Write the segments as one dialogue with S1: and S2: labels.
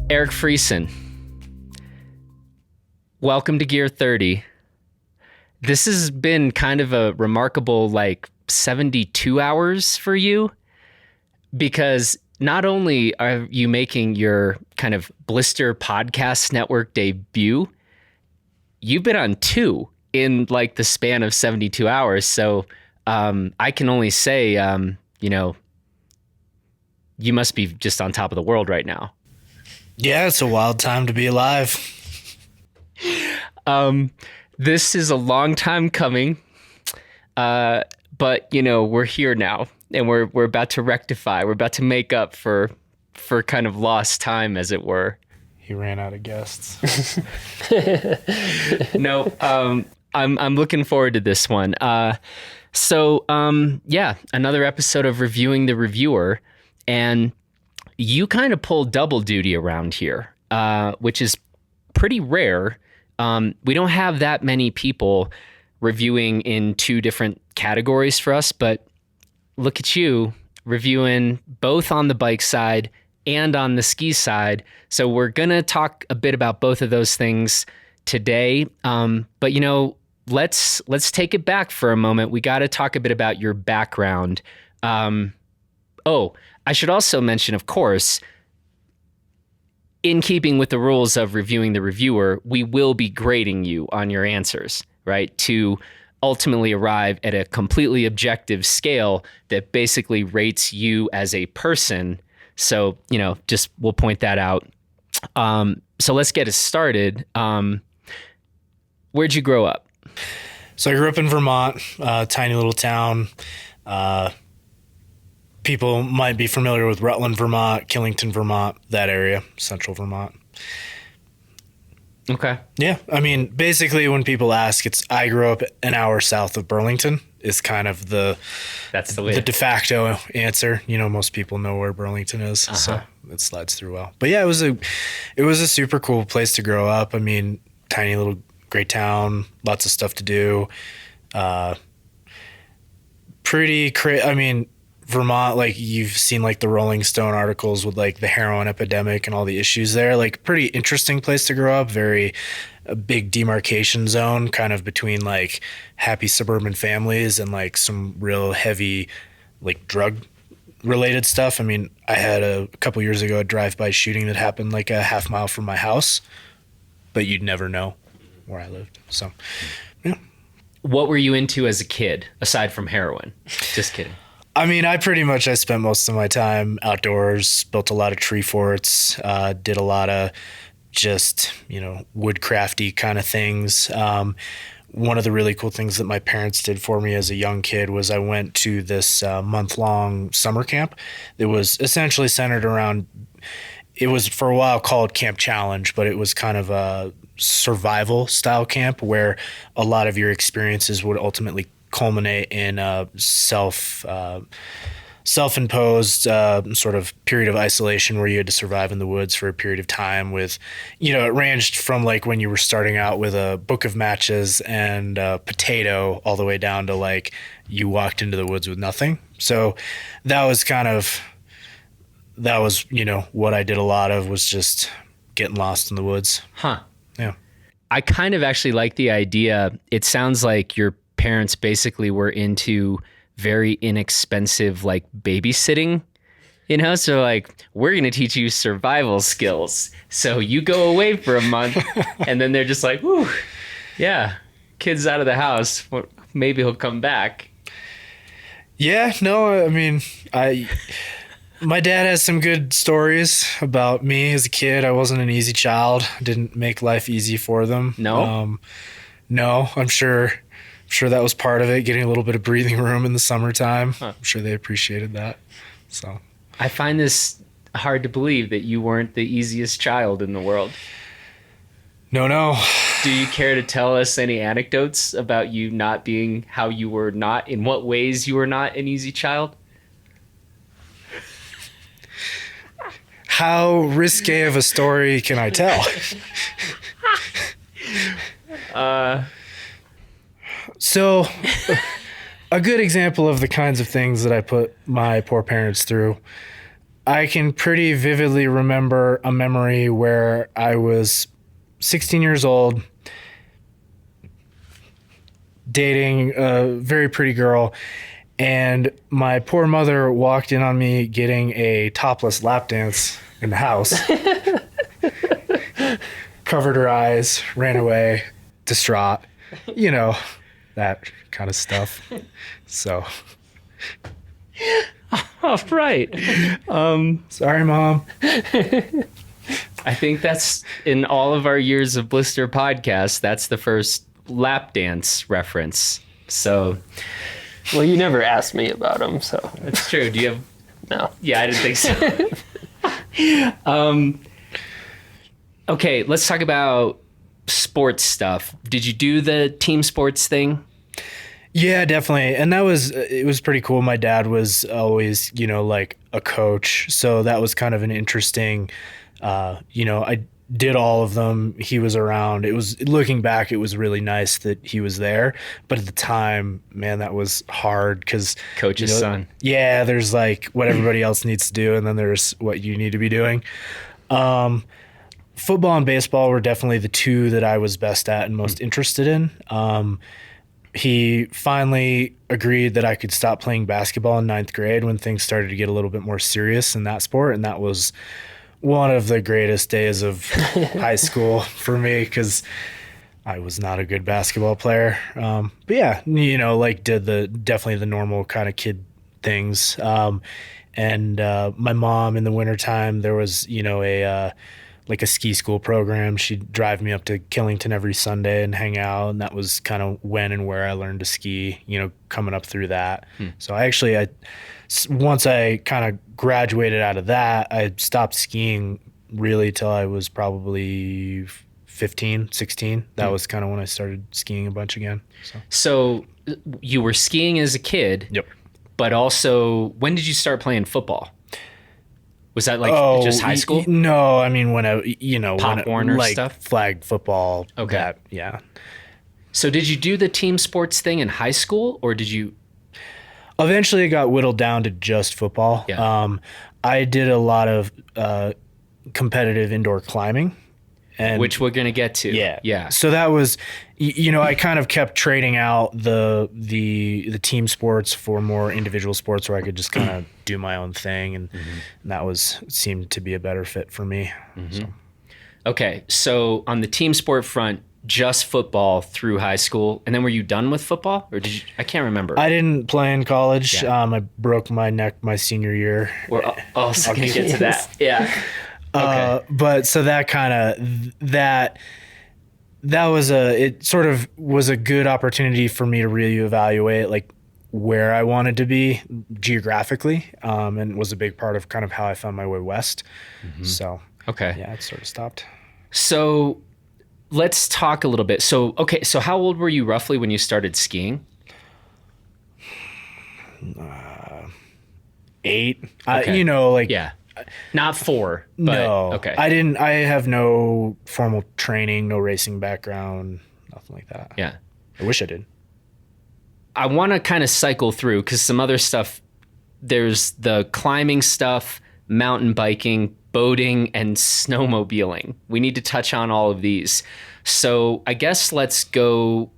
S1: Eric Freson, welcome to Gear 30. This has been kind of a remarkable 72 hours for you, because not only are you making your kind of Blister podcast network debut, you've been on 2 in the span of 72 hours. So I can only say, you must be just on top of the world right now.
S2: Yeah, it's a wild time to be alive.
S1: This is a long time coming, but we're here now, and we're about to rectify. We're about to make up for kind of lost time, as it were.
S2: He ran out of guests.
S1: No, I'm looking forward to this one. So another episode of Reviewing the Reviewer, and you kind of pull double duty around here, which is pretty rare. We don't have that many people reviewing in 2 different categories for us, but look at you reviewing both on the bike side and on the ski side. So we're going to talk a bit about both of those things today. But let's take it back for a moment. We got to talk a bit about your background. I should also mention, of course, in keeping with the rules of Reviewing the Reviewer, we will be grading you on your answers, right? To ultimately arrive at a completely objective scale that basically rates you as a person. So, just we'll point that out. So let's get it started. Where'd you grow up?
S2: So I grew up in Vermont, a tiny little town. People might be familiar with Rutland, Vermont, Killington, Vermont, that area, central Vermont.
S1: Okay.
S2: Yeah. I mean, basically when people ask, I grew up an hour south of Burlington is kind of the de facto answer. Most people know where Burlington is, so it slides through well. But yeah, it was a super cool place to grow up. I mean, tiny little great town, lots of stuff to do. Pretty crazy. I mean, Vermont, you've seen the Rolling Stone articles with the heroin epidemic and all the issues there. Pretty interesting place to grow up. A big demarcation zone, kind of between happy suburban families and some real heavy drug related stuff. I mean, I had a couple years ago a drive-by shooting that happened a half mile from my house, but you'd never know where I lived. So, yeah.
S1: What were you into as a kid aside from heroin? Just kidding.
S2: I mean, I spent most of my time outdoors, built a lot of tree forts, did a lot of just, woodcrafty kind of things. One of the really cool things that my parents did for me as a young kid was I went to this month-long summer camp. It was essentially centered around, it was for a while called Camp Challenge, but it was kind of a survival style camp where a lot of your experiences would ultimately culminate in a self-imposed sort of period of isolation where you had to survive in the woods for a period of time with, it ranged from when you were starting out with a book of matches and a potato all the way down to you walked into the woods with nothing. So that was what I did a lot of, was just getting lost in the woods.
S1: Huh.
S2: Yeah.
S1: I kind of actually like the idea. It sounds like your parents basically were into very inexpensive babysitting, so we're going to teach you survival skills. So you go away for a month and then they're just whoo, yeah, kid's out of the house. Maybe he'll come back.
S2: Yeah, no, I mean, my dad has some good stories about me as a kid. I wasn't an easy child. Didn't make life easy for them.
S1: No?
S2: No, I'm sure that was part of it, getting a little bit of breathing room in the summertime.
S1: Huh.
S2: I'm sure they appreciated that. So
S1: I find this hard to believe that you weren't the easiest child in the world.
S2: No.
S1: Do you care to tell us any anecdotes about you not being how you were not, in what ways you were not an easy child?
S2: How risque of a story can I tell? So a good example of the kinds of things that I put my poor parents through. I can pretty vividly remember a memory where I was 16 years old, dating a very pretty girl, and my poor mother walked in on me getting a topless lap dance in the house. Covered her eyes, ran away, distraught, that kind of stuff. So...
S1: Oh, right.
S2: Sorry, Mom.
S1: I think that's in all of our years of Blister podcasts, that's the first lap dance reference. So,
S3: Well, you never asked me about them, so.
S1: it's true. Do you have...
S3: No.
S1: Yeah, I didn't think so. Okay, let's talk about sports stuff. Did you do the team sports thing?
S2: Yeah, definitely. And it was pretty cool. My dad was always, like a coach. So that was kind of an interesting, I did all of them. He was around. Looking back, it was really nice that he was there. But at the time, man, that was hard because
S1: Coach's son.
S2: Yeah, there's like what everybody else needs to do. And then there's what you need to be doing. Football and baseball were definitely the two that I was best at and most interested in. He finally agreed that I could stop playing basketball in 9th grade when things started to get a little bit more serious in that sport. And that was one of the greatest days of high school for me because I was not a good basketball player. But yeah, did definitely the normal kind of kid things. And my mom in the wintertime, there was, a ski school program. She'd drive me up to Killington every Sunday and hang out. And that was kind of when and where I learned to ski, coming up through that. So once I kind of graduated out of that, I stopped skiing really till I was probably 15, 16. That was kind of when I started skiing a bunch again.
S1: So you were skiing as a kid.
S2: Yep.
S1: But also, when did you start playing football? Was that just high school?
S2: No, I mean when
S1: Pop Warner
S2: like
S1: stuff?
S2: flag football.
S1: Okay.
S2: Yeah.
S1: So did you do the team sports thing in high school, or did you?
S2: Eventually, it got whittled down to just football.
S1: Yeah.
S2: I did a lot of competitive indoor climbing.
S1: Which we're going to get to. Yeah.
S2: So that was, I kind of kept trading out the team sports for more individual sports where I could just kind of do my own thing. And that seemed to be a better fit for me. So.
S1: Okay. So on the team sport front, just football through high school. And then were you done with football or did you? I can't remember.
S2: I didn't play in college.
S1: Yeah.
S2: I broke my neck my senior year.
S1: We're also going to get to that. Yeah. Okay.
S2: But so that kind of that was it sort of was a good opportunity for me to really evaluate like where I wanted to be geographically, and was a big part of kind of how I found my way west. So yeah, it sort of stopped.
S1: So let's talk a little bit. So how old were you roughly when you started skiing?
S2: 8.
S1: Okay.
S2: Yeah.
S1: Not 4. But,
S2: no.
S1: Okay.
S2: I have no formal training, no racing background, nothing like that.
S1: Yeah.
S2: I wish I did.
S1: I want to kind of cycle through because some other stuff, there's the climbing stuff, mountain biking, boating, and snowmobiling. We need to touch on all of these. So I guess let's go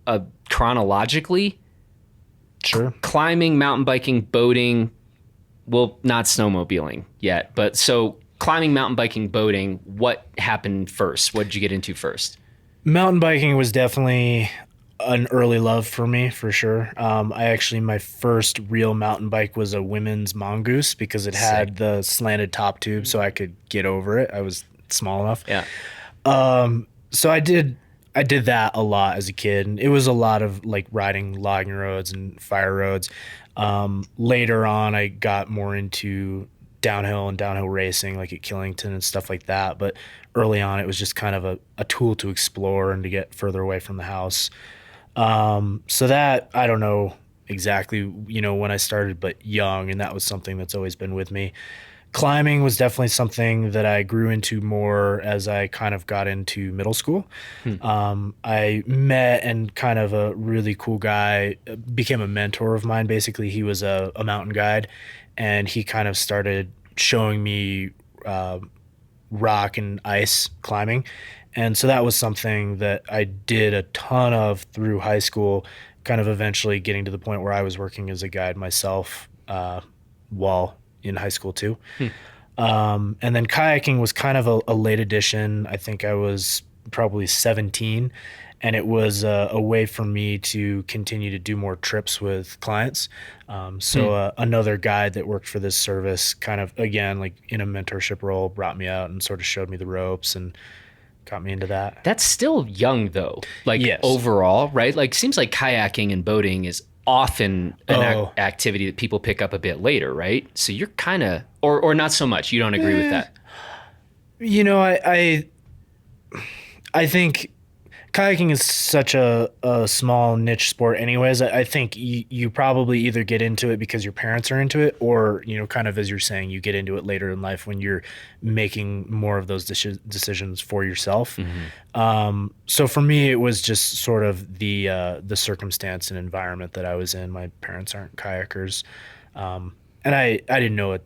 S1: chronologically.
S2: Sure.
S1: Climbing, mountain biking, boating. Well, not snowmobiling yet, but so climbing, mountain biking, boating, what happened first? What did you get into first?
S2: Mountain biking was definitely an early love for me, for sure. My first real mountain bike was a women's mongoose because it had the slanted top tube so I could get over it. I was small enough.
S1: Yeah.
S2: So I did that a lot as a kid, and it was a lot of like riding logging roads and fire roads. Later on, I got more into downhill racing, like at Killington and stuff like that. But early on, it was just kind of a tool to explore and to get further away from the house. So that, I don't know exactly, when I started, but young, and that was something that's always been with me. Climbing was definitely something that I grew into more as I kind of got into middle school. I met and kind of a really cool guy became a mentor of mine. Basically, he was a mountain guide, and he kind of started showing me rock and ice climbing. And so that was something that I did a ton of through high school, kind of eventually getting to the point where I was working as a guide myself while in high school too. And then kayaking was kind of a late addition. I think I was probably 17, and it was a way for me to continue to do more trips with clients. Another guide that worked for this service kind of, again, like in a mentorship role, brought me out and sort of showed me the ropes and got me into that.
S1: That's still young though, like
S2: Yes.
S1: overall, right? Like seems like kayaking and boating is often an activity that people pick up a bit later, right? So you're kind of, or not so much. You don't agree with that?
S2: You know, I think kayaking is such a small niche sport anyways. I think you probably either get into it because your parents are into it, or, you know, kind of as you're saying, you get into it later in life when you're making more of those decisions for yourself. So for me, it was just sort of the circumstance and environment that I was in. My parents aren't kayakers. And I didn't know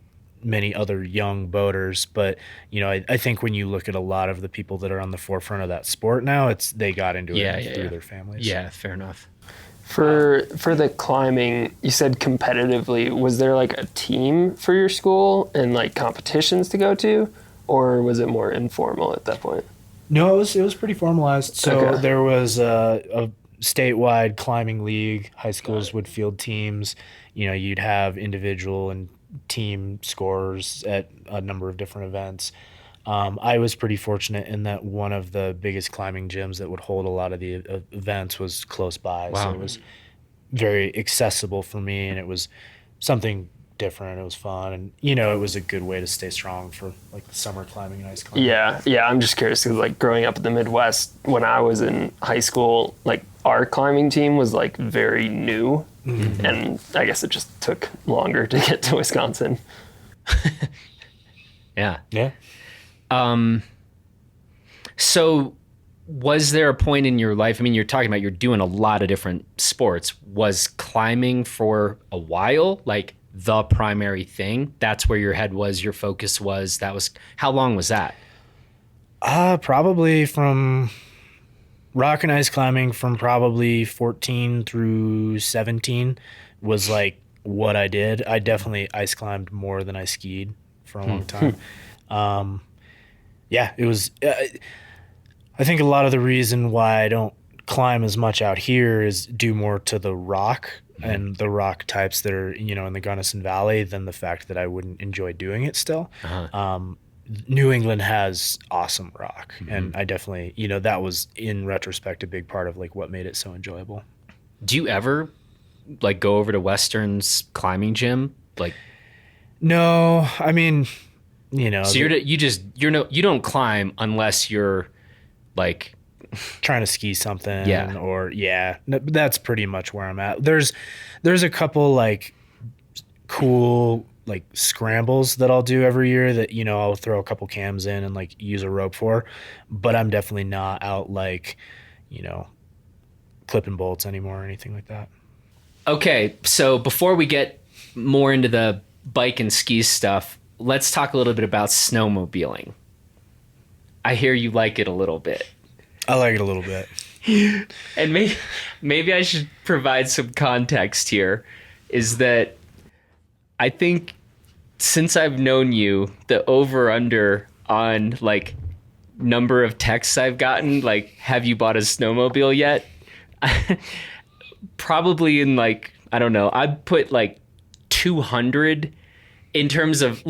S2: many other young boaters, but you know, I think when you look at a lot of the people that are on the forefront of that sport now, they got into it through their families.
S1: Yeah, fair enough.
S3: For the climbing, you said competitively, was there like a team for your school and like competitions to go to, or was it more informal at that point?
S2: No, it was pretty formalized. So
S3: Okay.
S2: there was a statewide climbing league. High schools would field teams. You know, you'd have individual and team scores at a number of different events. I was pretty fortunate in that one of the biggest climbing gyms that would hold a lot of the events was close by.
S1: Wow.
S2: So it was very accessible for me, and it was something different. It was fun, and you know, it was a good way to stay strong for like the summer climbing and ice climbing.
S3: Yeah. I'm just curious because like growing up in the Midwest, when I was in high school, like our climbing team was like very new, and I guess it just took longer to get to Wisconsin.
S1: Yeah.
S2: Yeah.
S1: So was there a point in your life, I mean, you're talking about you're doing a lot of different sports. Was climbing for a while like the primary thing? That's where your head was, your focus was, how long was that?
S2: Probably from rock and ice climbing from probably 14 through 17 was like what I did. I definitely ice climbed more than I skied for a long time. Yeah, it was, I think a lot of the reason why I don't climb as much out here is due more to the rock and the rock types that are, you know, in the Gunnison Valley than the fact that I wouldn't enjoy doing it still. New England has awesome rock, and I definitely, you know, that was in retrospect a big part of like what made it so enjoyable.
S1: Do you ever like go over to Western's climbing gym? Like,
S2: No, I mean, you know,
S1: so you don't climb unless you're like
S2: trying to ski something,
S1: Yeah.
S2: or that's pretty much where I'm at. There's a couple like cool like scrambles that I'll do every year that, you know, I'll throw a couple cams in and like use a rope for, but I'm definitely not out like, you know, clipping bolts anymore or anything like that.
S1: Okay, so before we get more into the bike and ski stuff, let's talk a little bit about snowmobiling. I hear you like it a little bit.
S2: I like it a little bit.
S1: And maybe I should provide some context here, is that I think since I've known you, the over-under on like number of texts I've gotten, like, have you bought a snowmobile yet? Probably in like, I don't know, I'd put like 200 in terms of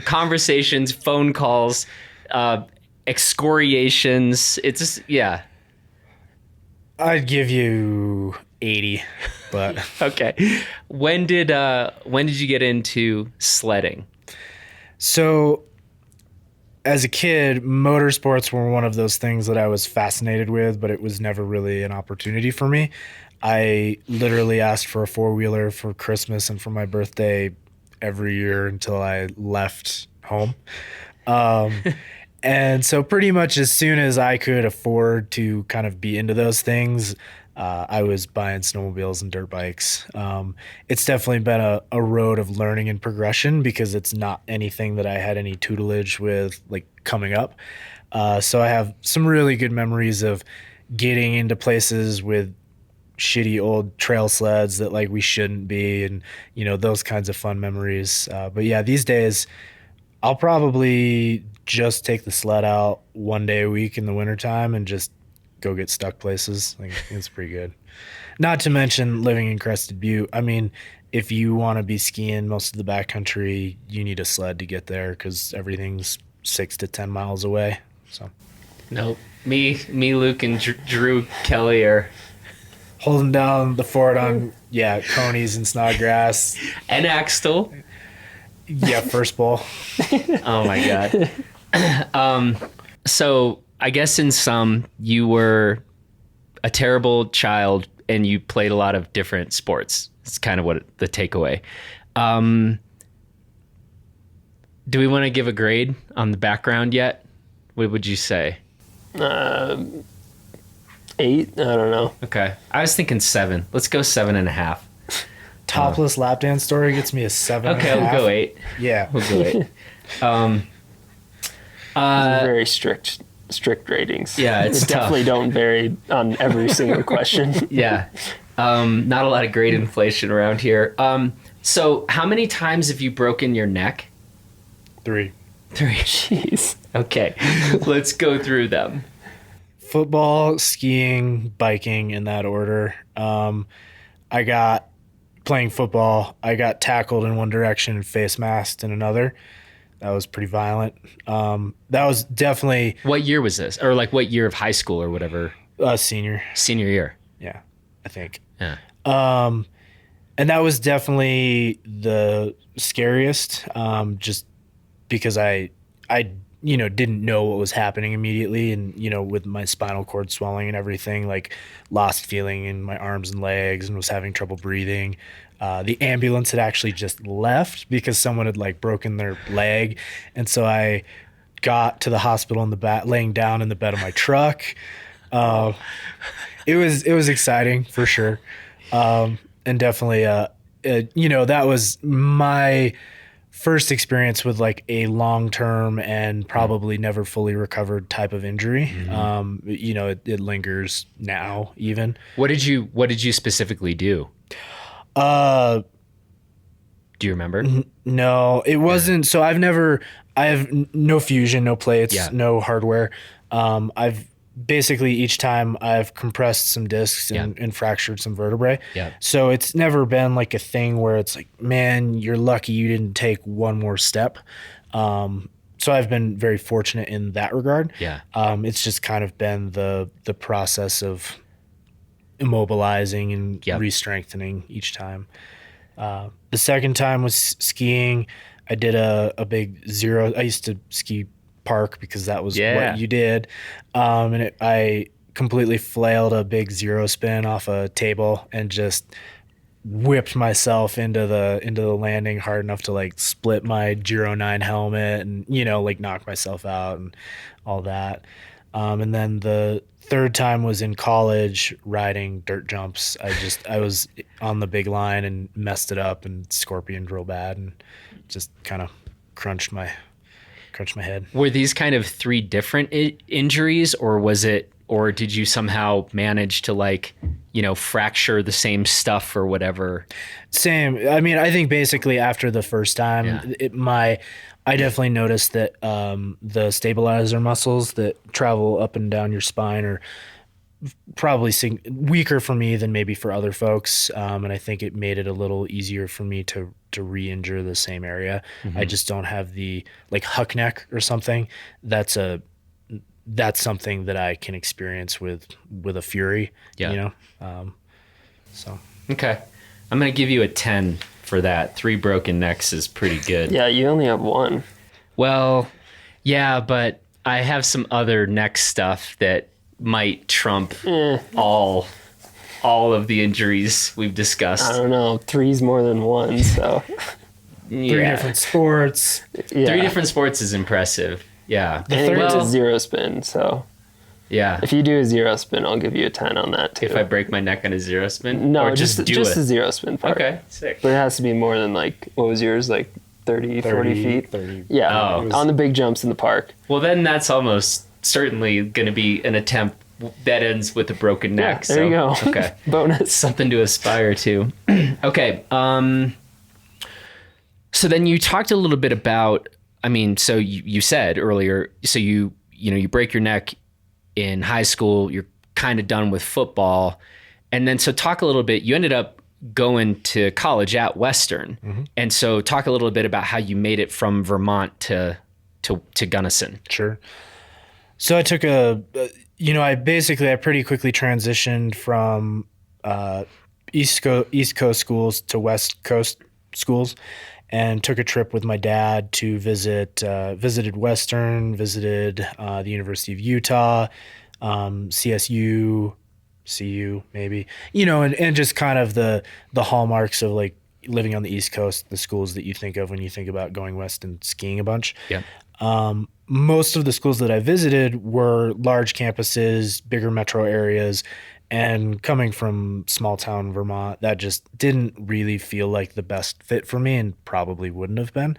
S1: conversations, phone calls, excoriations. It's just, yeah.
S2: I'd give you 80, but
S1: Okay. When did you get into sledding?
S2: so as a kid, motorsports were one of those things that I was fascinated with, but it was never really an opportunity for me. I literally asked for a four-wheeler for Christmas and for my birthday every year until I left home. And so pretty much as soon as I could afford to kind of be into those things, I was buying snowmobiles and dirt bikes. It's definitely been a road of learning and progression because it's not anything that I had any tutelage with like coming up. So I have some really good memories of getting into places with shitty old trail sleds that like we shouldn't be, and those kinds of fun memories. But yeah, these days I'll probably just take the sled out one day a week in the wintertime and just go get stuck places. Like, it's pretty good. Not to mention living in Crested Butte. I mean, if you want to be skiing most of the backcountry, you need a sled to get there because everything's 6 to 10 miles away. So
S1: Nope. Me, Luke, and Drew Kelly are
S2: holding down the fort on conies and Snodgrass.
S1: And Axtell.
S2: Yeah, first bowl.
S1: Oh my god. So I guess in sum, you were a terrible child and you played a lot of different sports. It's kind of what the takeaway. Do we want to give a grade on the background yet? What would you say?
S3: 8. I don't know.
S1: Okay. I was thinking 7. Let's go 7.5.
S2: Topless lap dance story gets me a 7.
S1: Okay, we'll go 8.
S2: Yeah.
S1: We'll go 8.
S3: Very strict ratings.
S1: Yeah, it's
S3: definitely don't vary on every single question.
S1: Yeah. Not a lot of grade inflation around here. So how many times have you broken your neck?
S2: 3.
S1: 3.
S3: Jeez.
S1: Okay. Let's go through them.
S2: Football, skiing, biking in that order. Playing football, I got tackled in one direction and face masked in another. That was pretty violent. That was definitely...
S1: What year was this? Or like what year of high school or whatever?
S2: Senior.
S1: Senior year.
S2: Yeah, I think.
S1: Yeah.
S2: And that was definitely the scariest, just because I didn't know what was happening immediately, and with my spinal cord swelling and everything, like lost feeling in my arms and legs and was having trouble breathing. The ambulance had actually just left because someone had like broken their leg, and so I got to the hospital laying down in the bed of my truck. It was exciting for sure, and definitely that was my first experience with like a long-term and probably never fully recovered type of injury. Mm-hmm. It lingers now even.
S1: What did you specifically do? Do you remember?
S2: No, it wasn't. So I have no fusion, no plates, no hardware. I've basically each time I've compressed some discs and fractured some vertebrae.
S1: Yeah.
S2: So it's never been like a thing where it's like, man, you're lucky you didn't take one more step. So I've been very fortunate in that regard.
S1: Yeah.
S2: It's just kind of been the process of immobilizing and re-strengthening each time. The second time was skiing. I did a big zero. I used to ski park because that was what you did. I completely flailed a big zero spin off a table and just whipped myself into the landing hard enough to like split my Giro 9 helmet and like knock myself out and all that. And then the third time was in college riding dirt jumps. I was on the big line and messed it up and scorpioned real bad and just kind of crunched my head.
S1: Were these kind of 3 different injuries, or did you somehow manage to like, fracture the same stuff or whatever?
S2: Same. I mean, I think basically after the first time, I definitely noticed that the stabilizer muscles that travel up and down your spine are probably weaker for me than maybe for other folks. And I think it made it a little easier for me to re-injure the same area. Mm-hmm. I just don't have the like huck neck or something. That's something that I can experience with a Fury, so.
S1: Okay. I'm going to give you a 10 for that. 3 broken necks is pretty good.
S3: Yeah. You only have 1.
S1: Well, yeah, but I have some other neck stuff that might trump all of the injuries we've discussed.
S3: I don't know. 3's more than 1, so.
S2: 3 different sports.
S1: Yeah. 3 different sports is impressive. Yeah.
S3: The third is a zero spin, so.
S1: Yeah.
S3: If you do a zero spin, I'll give you a 10 on that too.
S1: If I break my neck on a zero spin?
S3: No,
S1: or
S3: just
S1: do it?
S3: a zero spin part.
S1: Okay, sick.
S3: But it has to be more than like, what was yours? Like 40 feet?
S2: 30.
S3: Yeah,
S1: Oh.
S3: on the big jumps in the park.
S1: Well, then that's almost certainly going to be an attempt that ends with a broken neck.
S3: Yeah, there you go.
S1: Okay.
S3: Bonus.
S1: Something to aspire to. Okay. So then you talked a little bit about, I mean, so you said earlier, so you break your neck in high school, you're kind of done with football. And then, so talk a little bit, you ended up going to college at Western.
S2: Mm-hmm.
S1: And so talk a little bit about how you made it from Vermont to Gunnison.
S2: Sure. So I took I pretty quickly transitioned from East Coast schools to West Coast schools, and took a trip with my dad to visited Western, visited the University of Utah, CSU, CU maybe, and just kind of the hallmarks of like living on the East Coast, the schools that you think of when you think about going west and skiing a bunch.
S1: Yeah.
S2: Most of the schools that I visited were large campuses, bigger metro areas, and coming from small town Vermont, that just didn't really feel like the best fit for me, and probably wouldn't have been.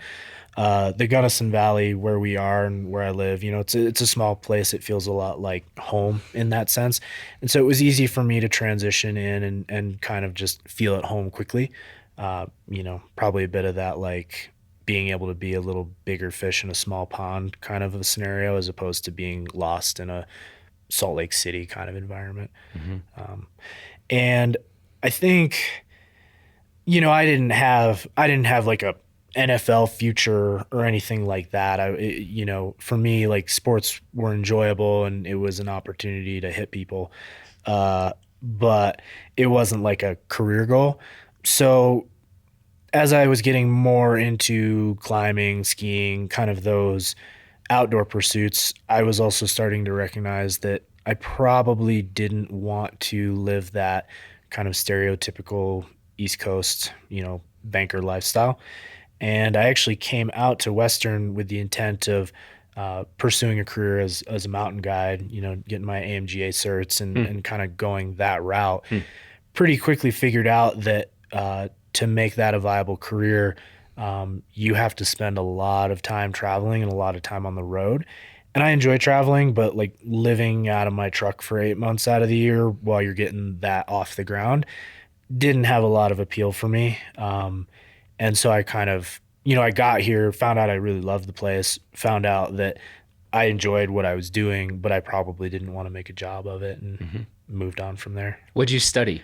S2: The Gunnison Valley, where we are and where I live, it's a small place. It feels a lot like home in that sense. And so it was easy for me to transition in and kind of just feel at home quickly. Probably a bit of that, like being able to be a little bigger fish in a small pond kind of a scenario, as opposed to being lost in a Salt Lake City kind of environment.
S1: Mm-hmm.
S2: And I think, I didn't have like a NFL future or anything like that. For me, like sports were enjoyable and it was an opportunity to hit people. But it wasn't like a career goal. So as I was getting more into climbing, skiing, kind of those outdoor pursuits, I was also starting to recognize that I probably didn't want to live that kind of stereotypical East Coast, banker lifestyle. And I actually came out to Western with the intent of pursuing a career as a mountain guide, getting my AMGA certs and kind of going that route. Pretty quickly figured out that to make that a viable career, you have to spend a lot of time traveling and a lot of time on the road. And I enjoy traveling, but like living out of my truck for 8 months out of the year while you're getting that off the ground didn't have a lot of appeal for me. And so I kind of, I got here, found out I really loved the place, found out that I enjoyed what I was doing, but I probably didn't want to make a job of it, and moved on from there.
S1: What'd you study?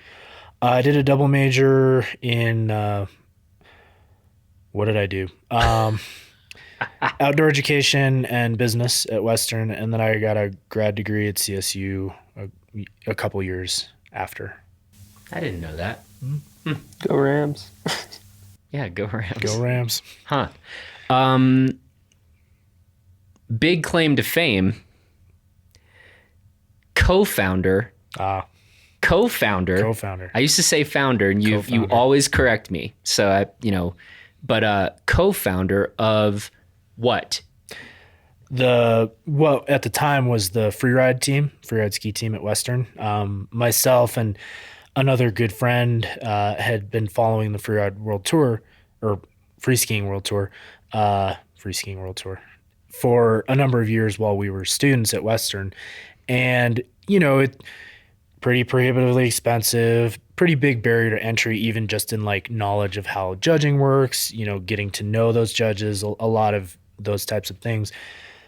S2: I did a double major in, what did I do? Outdoor education and business at Western. And then I got a grad degree at CSU a couple years after.
S1: I didn't know that.
S3: Go Rams.
S1: Yeah, go Rams.
S2: Go Rams.
S1: Huh. Big claim to fame. Co-founder. Co-founder. I used to say founder, and you always correct me. So co-founder of what?
S2: At the time was the freeride ski team at Western. Myself and another good friend had been following the freeride world tour, or free skiing world tour for a number of years while we were students at Western. And, it pretty prohibitively expensive, pretty big barrier to entry, even just in like knowledge of how judging works, getting to know those judges, a lot of those types of things.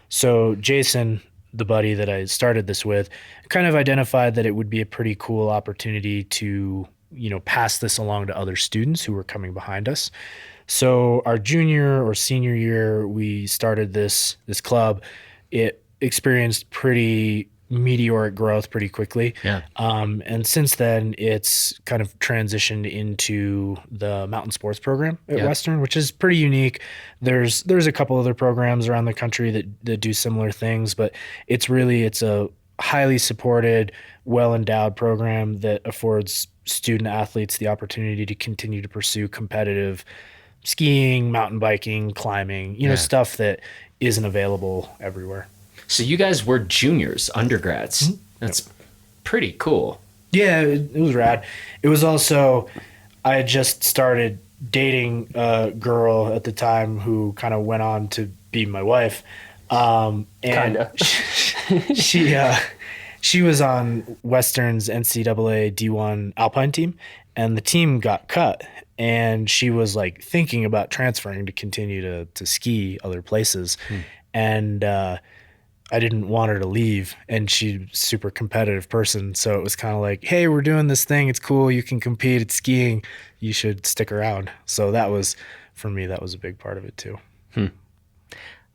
S2: So Jason, the buddy that I started this with, kind of identified that it would be a pretty cool opportunity to, pass this along to other students who were coming behind us. So our junior or senior year, we started this club. It experienced pretty meteoric growth pretty quickly.
S1: Yeah.
S2: And since then, it's kind of transitioned into the mountain sports program at Western, which is pretty unique. There's a couple other programs around the country that do similar things, but it's a highly supported, well-endowed program that affords student athletes the opportunity to continue to pursue competitive skiing, mountain biking, climbing, stuff that isn't available everywhere.
S1: So you guys were juniors, undergrads. Mm-hmm. That's pretty cool.
S2: Yeah, it was rad. It was also, I had just started dating a girl at the time who kind of went on to be my wife. And she was on Western's NCAA D1 Alpine team, and the team got cut. And she was like thinking about transferring to continue to ski other places. And I didn't want her to leave, and she's a super competitive person. So it was kind of like, hey, we're doing this thing. It's cool. You can compete at skiing. You should stick around. So that was, for me, that was a big part of it too.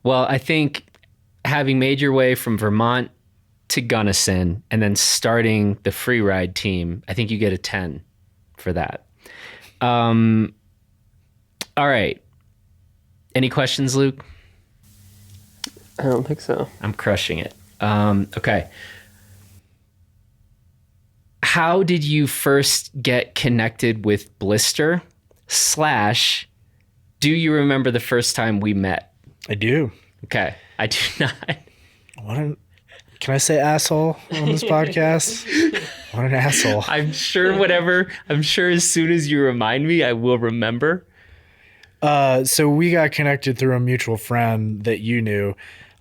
S1: Well, I think having made your way from Vermont to Gunnison and then starting the freeride team, I think you get a 10 for that. All right. Any questions, Luke?
S3: I don't think so.
S1: I'm crushing it. Okay. How did you first get connected with Blister? / do you remember the first time we met?
S2: I do.
S1: Okay. I do not.
S2: Can I say asshole on this podcast? What an asshole.
S1: I'm sure as soon as you remind me, I will remember.
S2: So we got connected through a mutual friend that you knew.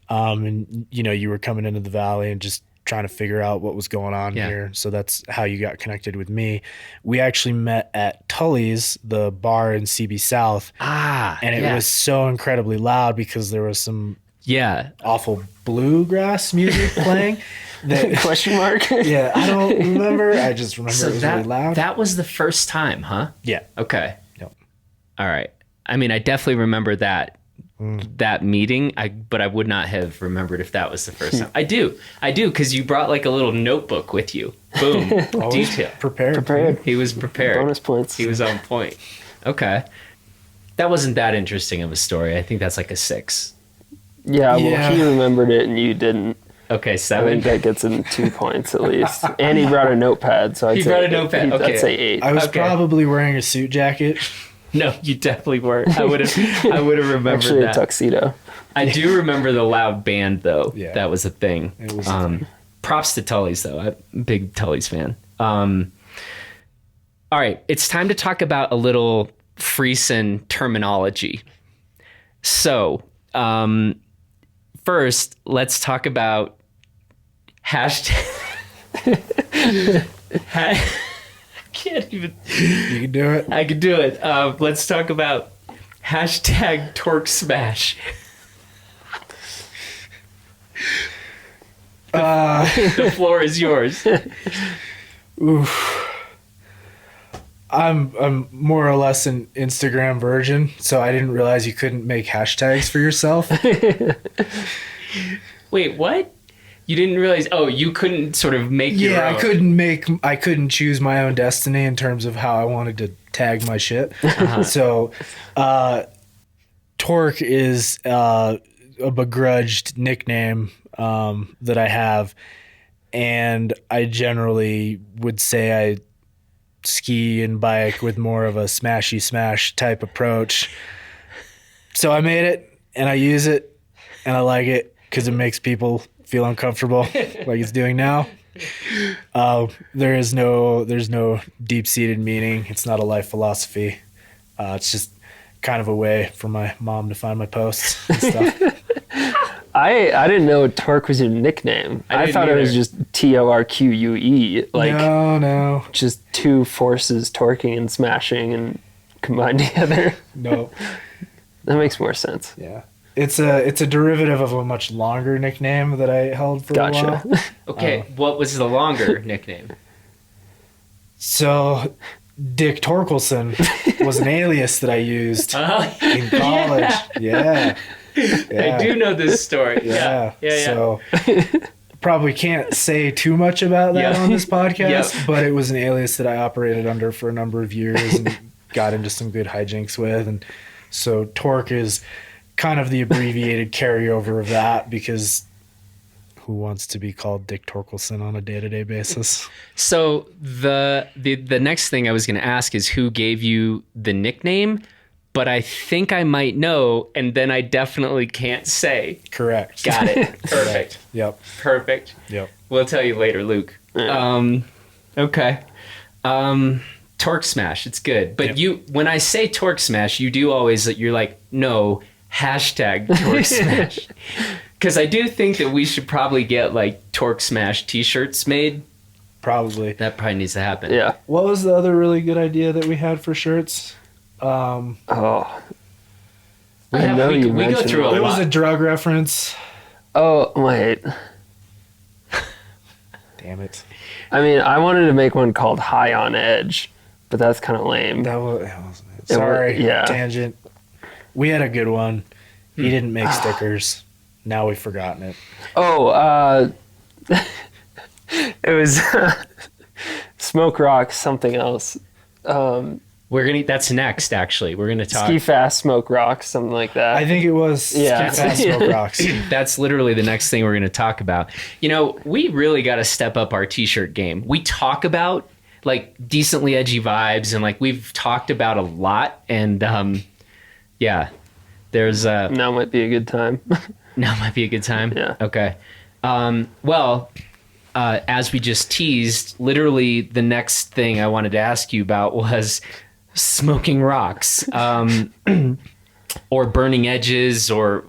S2: And you were coming into the valley and just trying to figure out what was going on here. So that's how you got connected with me. We actually met at Tully's, the bar in CB South. And it was so incredibly loud because there was some awful bluegrass music playing.
S3: Question mark?
S2: Yeah, I don't remember. I just remember it was really loud.
S1: That was the first time, huh?
S2: Yeah.
S1: Okay.
S2: Yep.
S1: All right. I mean, I definitely remember that meeting, but I would not have remembered if that was the first time. I do, because you brought like a little notebook with you. Boom. Detail.
S2: Prepared.
S1: He was prepared.
S3: Bonus points.
S1: He was on point. Okay. That wasn't that interesting of a story. I think that's like a 6.
S3: Yeah, well, he remembered it and you didn't.
S1: Okay, 7.
S3: I think that gets him 2 points at least. And he brought a notepad, so I'd say 8.
S2: I was probably wearing a suit jacket.
S1: No, you definitely weren't. I would have remembered
S3: actually
S1: that.
S3: A tuxedo.
S1: I do remember the loud band though.
S2: Yeah.
S1: That was a thing.
S2: It was a thing.
S1: Props to Tully's though. I'm a big Tully's fan. All right, it's time to talk about a little Freson terminology. So, first, let's talk about hashtag. Can't even.
S2: You can do it.
S1: I can do it. Let's talk about hashtag torksmash. The floor is yours.
S2: Oof. I'm more or less an Instagram virgin, so I didn't realize you couldn't make hashtags for yourself.
S1: Wait, what? You didn't realize? Oh, you couldn't sort of make your own.
S2: I couldn't choose my own destiny in terms of how I wanted to tag my shit. So, Torque is a begrudged nickname that I have, and I generally would say I ski and bike with more of a smashy smash type approach. So I made it, and I use it, and I like it because it makes people feel uncomfortable like it's doing now. There's no deep-seated meaning. It's not a life philosophy. It's just kind of a way for my mom to find my posts and stuff.
S3: I didn't know Torque was your nickname. I thought it was just TORQUE. Like
S2: no.
S3: Just two forces torquing and smashing and combined together.
S2: No.
S3: That makes more sense.
S2: Yeah. It's a derivative of a much longer nickname that I held for a while.
S1: Okay, what was the longer nickname?
S2: So, Dick Torkelson was an alias that I used in college. Yeah.
S1: I do know this story. Yeah.
S2: So, probably can't say too much about that on this podcast, but it was an alias that I operated under for a number of years and got into some good hijinks with. And so, Torque is kind of the abbreviated carryover of that, because who wants to be called Dick Torkelson on a day-to-day basis?
S1: So the next thing I was going to ask is who gave you the nickname, but I think I might know, and then I definitely can't say.
S2: Correct.
S1: Got it. Perfect.
S2: Yep.
S1: Perfect.
S2: Yep.
S1: We'll tell you later, Luke.
S3: Yeah.
S1: Okay. Torque smash. It's good. But when I say torque smash, you do always, you're like, no, hashtag torque smash. Because I do think that we should probably get like torque smash t-shirts made.
S2: Probably.
S1: That probably needs to happen.
S3: Yeah.
S4: What was the other really good idea that we had for shirts?
S3: Oh.
S1: We
S3: I know you
S1: we go
S3: mentioned
S1: through a
S4: It was
S1: lot.
S4: a drug reference.
S3: Oh, wait.
S2: Damn it.
S3: I mean, I wanted to make one called High on Edge, but that's kind of lame.
S2: That was sorry.
S3: yeah.
S2: Tangent. We had a good one. He didn't make stickers. Now we've forgotten it.
S3: Oh, it was Smoke Rock, something else.
S1: That's next, actually. We're gonna talk.
S3: Ski Fast Smoke Rock, something like that.
S4: I think it was
S3: Yeah.
S2: Fast Smoke Rocks.
S1: That's literally the next thing we're gonna talk about. You know, we really got to step up our t-shirt game. We talk about like decently edgy vibes, and like we've talked about a lot. And yeah, there's
S3: Now might be a good time.
S1: now might be a good time.
S3: Yeah.
S1: Okay. Well, as we just teased, literally the next thing I wanted to ask you about was smoking rocks, or burning edges, or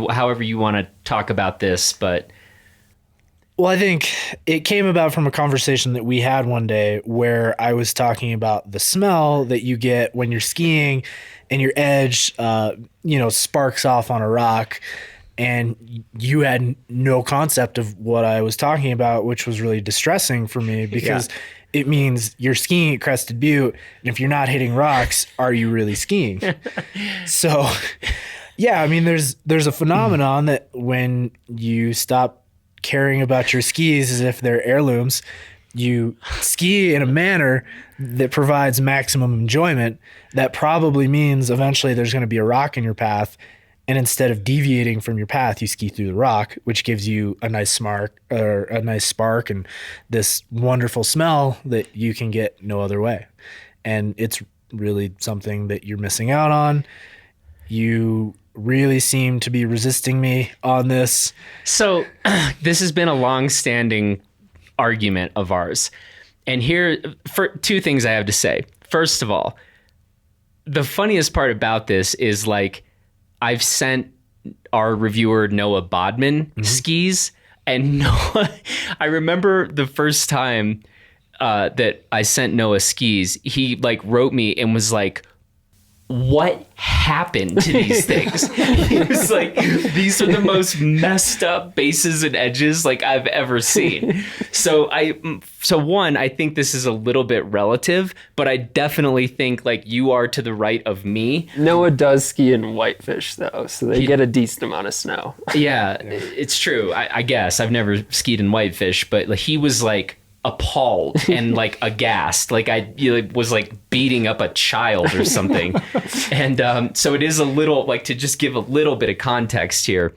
S1: however you want to talk about this. But
S2: Well, I think it came about from a conversation that we had one day where I was talking about the smell that you get when you're skiing and your edge, sparks off on a rock. And you had no concept of what I was talking about, which was really distressing for me because it means you're skiing at Crested Butte. And if you're not hitting rocks, are you really skiing? So, yeah, I mean, there's a phenomenon that when you stop caring about your skis as if they're heirlooms, you ski in a manner that provides maximum enjoyment. That probably means eventually there's going to be a rock in your path. And instead of deviating from your path, you ski through the rock, which gives you a nice spark and this wonderful smell that you can get no other way. And it's really something that you're missing out on. You really seem to be resisting me on this.
S1: so this has been a long-standing argument of ours. And here, for two things I have to say. First of all, the funniest part about this is like, I've sent our reviewer Noah Bodman skis, and Noah, I remember the first time that I sent Noah skis, he like wrote me and was like, what happened to these things? He was like, these are the most messed up bases and edges like I've ever seen. So one, I think this is a little bit relative, but I definitely think like you are to the right of me.
S3: Noah does ski in Whitefish, though, so they get a decent amount of snow.
S1: Yeah, it's true. I guess I've never skied in Whitefish, but like, he was like appalled and like aghast, like I was like beating up a child or something. And so it is a little like, to just give a little bit of context here.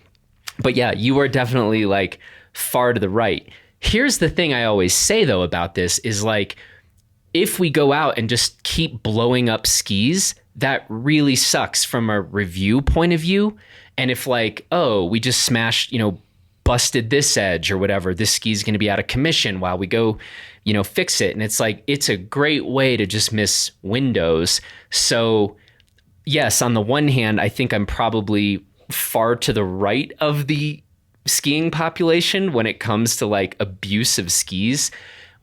S1: But yeah, you are definitely like far to the right. Here's the thing I always say though about this is like, if we go out and just keep blowing up skis, that really sucks from a review point of view. And if like, oh, we just smashed, busted this edge or whatever, this ski's going to be out of commission while we go, fix it. And it's like, it's a great way to just miss windows. So yes, on the one hand, I think I'm probably far to the right of the skiing population when it comes to like abuse of skis.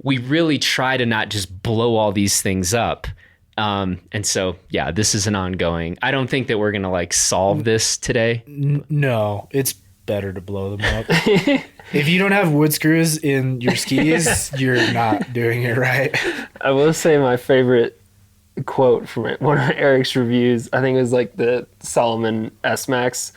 S1: We really try to not just blow all these things up. And so, yeah, this is an ongoing, I don't think that we're going to like solve this today.
S2: No, it's better to blow them up. If you don't have wood screws in your skis, you're not doing it right.
S3: I will say my favorite quote from one of Eric's reviews, I think it was like the Solomon S-Max,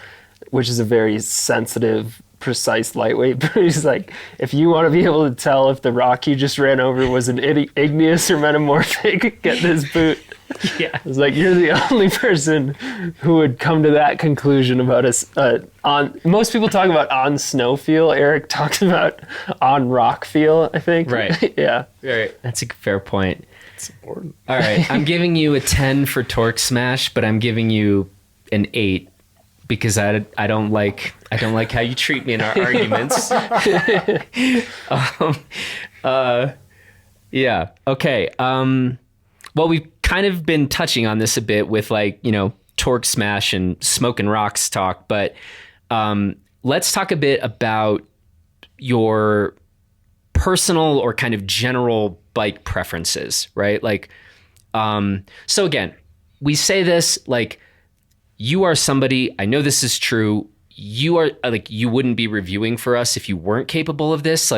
S3: which is a very sensitive, precise lightweight, but he's like, if you want to be able to tell if the rock you just ran over was an igneous or metamorphic, get this boot.
S1: Yeah.
S3: It's like, you're the only person who would come to that conclusion about us. Most people talk about on snow feel. Eric talks about on rock feel, I think.
S1: Right.
S3: Yeah.
S1: Right. That's a fair point.
S2: It's important.
S1: All right, I'm giving you a 10 for torque smash, but I'm giving you an 8 because I don't like how you treat me in our arguments. Yeah. Okay. Well, we've kind of been touching on this a bit with torque smash and smoke and rocks talk, but let's talk a bit about your personal or kind of general bike preferences, right? So again, we say this you are somebody, I know this is true. You are you wouldn't be reviewing for us if you weren't capable of this.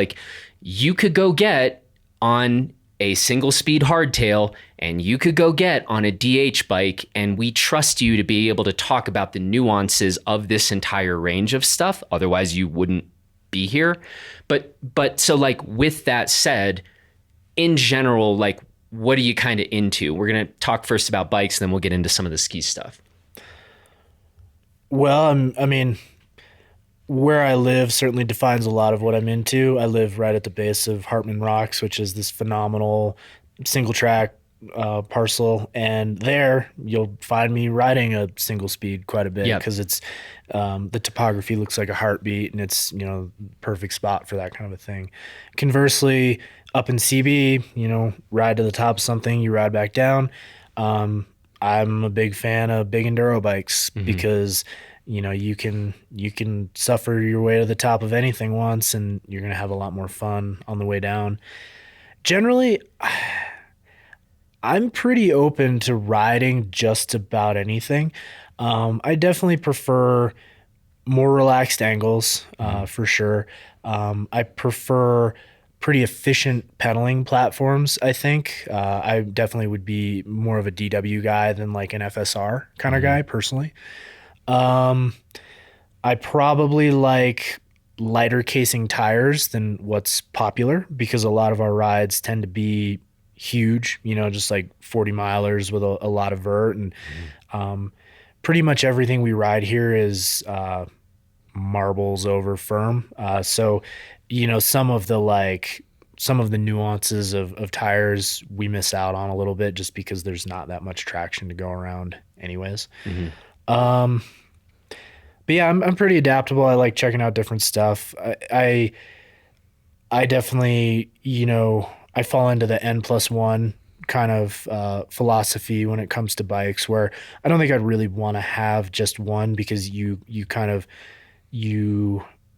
S1: You could go get on a single speed hardtail and you could go get on a DH bike, and we trust you to be able to talk about the nuances of this entire range of stuff. Otherwise you wouldn't be here. But so with that said, in general, what are you kind of into? We're going to talk first about bikes, and then we'll get into some of the ski stuff.
S2: Well, I mean, where I live certainly defines a lot of what I'm into. I live right at the base of Hartman Rocks, which is this phenomenal single track parcel, and there you'll find me riding a single speed quite a bit because it's the topography looks like a heartbeat, and it's perfect spot for that kind of a thing. Conversely, up in CB, ride to the top of something, you ride back down. I'm a big fan of big enduro bikes because you can suffer your way to the top of anything once, and you're gonna have a lot more fun on the way down. Generally, I'm pretty open to riding just about anything. I definitely prefer more relaxed angles, for sure. I prefer pretty efficient pedaling platforms, I think. I definitely would be more of a DW guy than an FSR kind of guy, personally. I probably like lighter casing tires than what's popular because a lot of our rides tend to be huge, just 40 milers with a lot of vert, and pretty much everything we ride here is marbles over firm. So some of the nuances of tires we miss out on a little bit just because there's not that much traction to go around anyways. But yeah, I'm pretty adaptable. I like checking out different stuff. I definitely, I fall into the N+1 kind of philosophy when it comes to bikes, where I don't think I'd really want to have just one, because you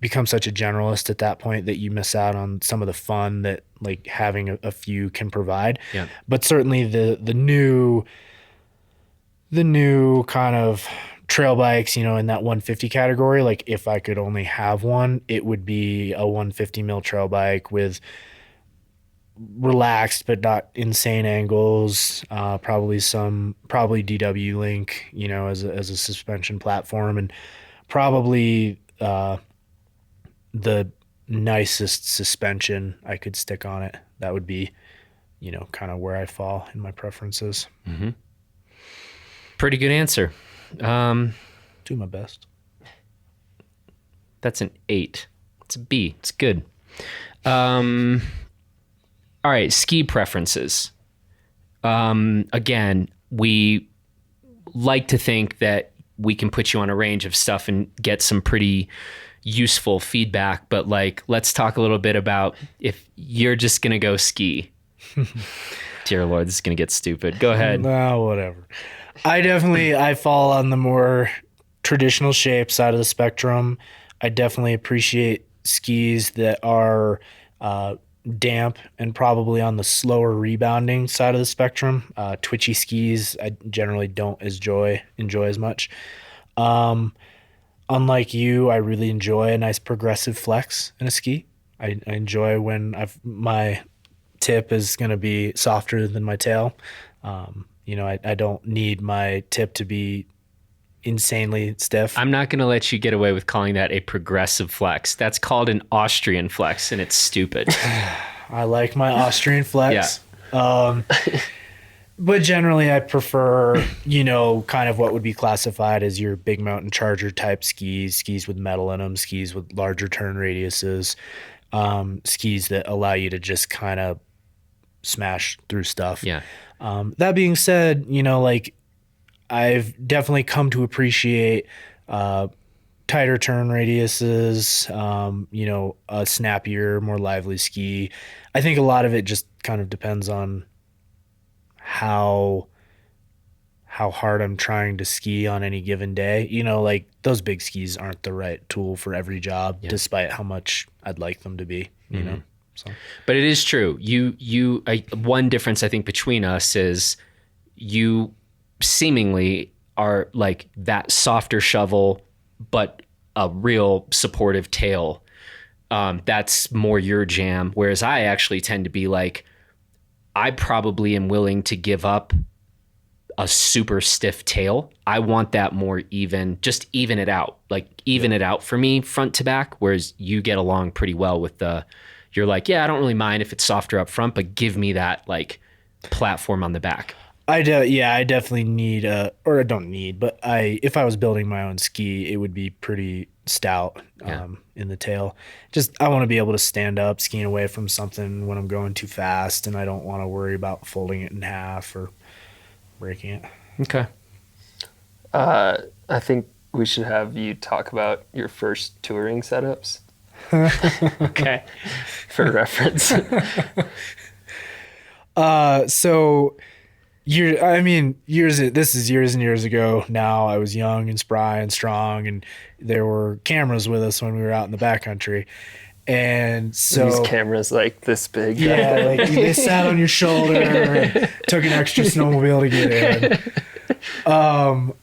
S2: become such a generalist at that point that you miss out on some of the fun that having a few can provide. Yeah. But certainly the new kind of trail bikes, in that 150 category, if I could only have one, it would be a 150 mil trail bike with relaxed but not insane angles, probably DW Link, as a suspension platform, and probably the nicest suspension I could stick on it. That would be, kind of where I fall in my preferences.
S1: Pretty good answer.
S2: Do my best.
S1: That's an 8. It's a B. It's good. All right, ski preferences. Again, we like to think that we can put you on a range of stuff and get some pretty useful feedback, but let's talk a little bit about if you're just gonna go ski. Dear Lord, this is gonna get stupid. Go ahead.
S2: No, whatever. I fall on the more traditional shape side of the spectrum. I definitely appreciate skis that are damp and probably on the slower rebounding side of the spectrum. Twitchy skis I generally don't enjoy as much. Unlike you, I really enjoy a nice progressive flex in a ski. I enjoy when my tip is going to be softer than my tail. I don't need my tip to be insanely stiff.
S1: I'm not going to let you get away with calling that a progressive flex. That's called an Austrian flex, and it's stupid.
S2: I like my Austrian flex. Yeah. But generally I prefer, kind of what would be classified as your big mountain charger type skis with metal in them, skis with larger turn radiuses, skis that allow you to just kind of smash through stuff.
S1: Yeah.
S2: That being said, like I've definitely come to appreciate tighter turn radiuses, a snappier, more lively ski. I think a lot of it just kind of depends on how hard I'm trying to ski on any given day. Like those big skis aren't the right tool for every job, despite how much I'd like them to be, you know? So.
S1: But it is true. One difference I think between us is you seemingly are like that softer shovel, but a real supportive tail. That's more your jam. Whereas I actually tend to be like, I probably am willing to give up a super stiff tail. I want that more even, just even it out, it out for me front to back. Whereas you get along pretty well with you're like, yeah, I don't really mind if it's softer up front, but give me that like platform on the back.
S2: I definitely need or I don't need, but if I was building my own ski, it would be pretty stout in the tail. Just, I want to be able to stand up skiing away from something when I'm going too fast, and I don't want to worry about folding it in half or breaking it.
S1: Okay.
S3: I think we should have you talk about your first touring setups.
S1: Okay.
S3: For reference.
S2: So this is years and years ago now. I was young and spry and strong, and there were cameras with us when we were out in the backcountry. And so
S3: these cameras like this big.
S2: Yeah, like they sat on your shoulder and took an extra snowmobile to get in.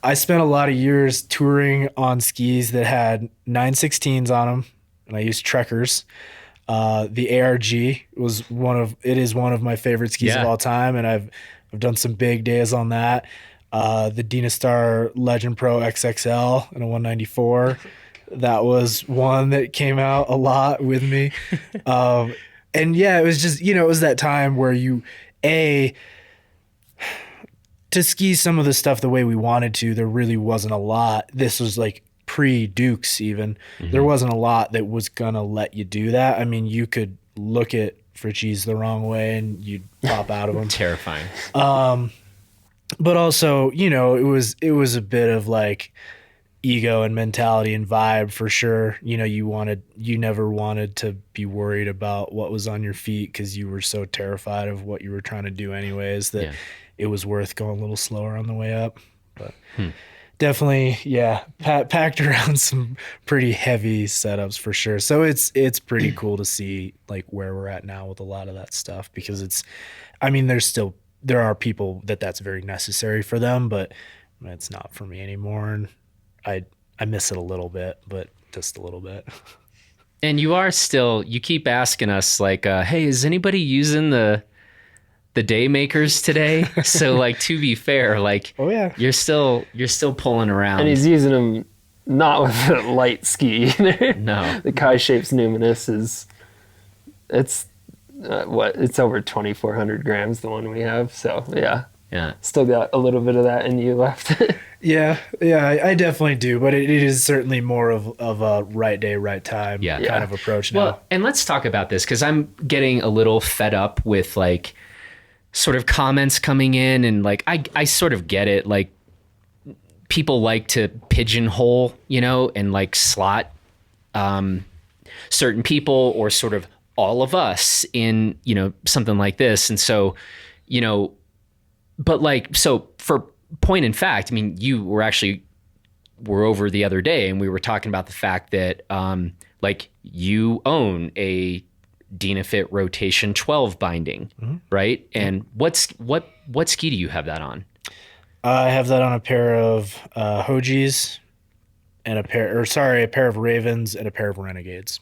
S2: I spent a lot of years touring on skis that had 916s on them, and I used Trekkers. The ARG is one of my favorite skis of all time, and I've done some big days on that. The Dynastar Legend Pro XXL and a 194. That was one that came out a lot with me. And yeah, it was just, it was that time where to ski some of the stuff the way we wanted to, there really wasn't a lot. This was like pre-Dukes even. Mm-hmm. There wasn't a lot that was going to let you do that. I mean, you could look at Fritchies the wrong way and you'd pop out of them.
S1: Terrifying.
S2: But also, it was a bit of like ego and mentality and vibe for sure. You never wanted to be worried about what was on your feet because you were so terrified of what you were trying to do anyways that it was worth going a little slower on the way up. But definitely, packed around some pretty heavy setups for sure. So it's pretty cool to see like where we're at now with a lot of that stuff, because there are people that's very necessary for them, but it's not for me anymore. And I miss it a little bit, but just a little bit.
S1: And you keep asking us like, hey, is anybody using the day makers today? So like, to be fair, like, oh yeah, you're still pulling around.
S3: And he's using them not with a light ski either.
S1: No.
S3: The Kai-Shapes Numinous it's over 2,400 grams, the one we have. So yeah. Still got a little bit of that in you left.
S2: Yeah, I definitely do, but it is certainly more of a right day, right time kind of approach now.
S1: Well, and let's talk about this, because I'm getting a little fed up with like sort of comments coming in, and like I sort of get it. Like people like to pigeonhole, and like slot certain people or sort of all of us in, something like this. And so, but like, so for point in fact, I mean, you were over the other day and we were talking about the fact that like you own a Dynafit Rotation 12 binding, right? And what ski do you have that on?
S2: I have that on a pair of Hojies and a pair of Ravens and a pair of Renegades.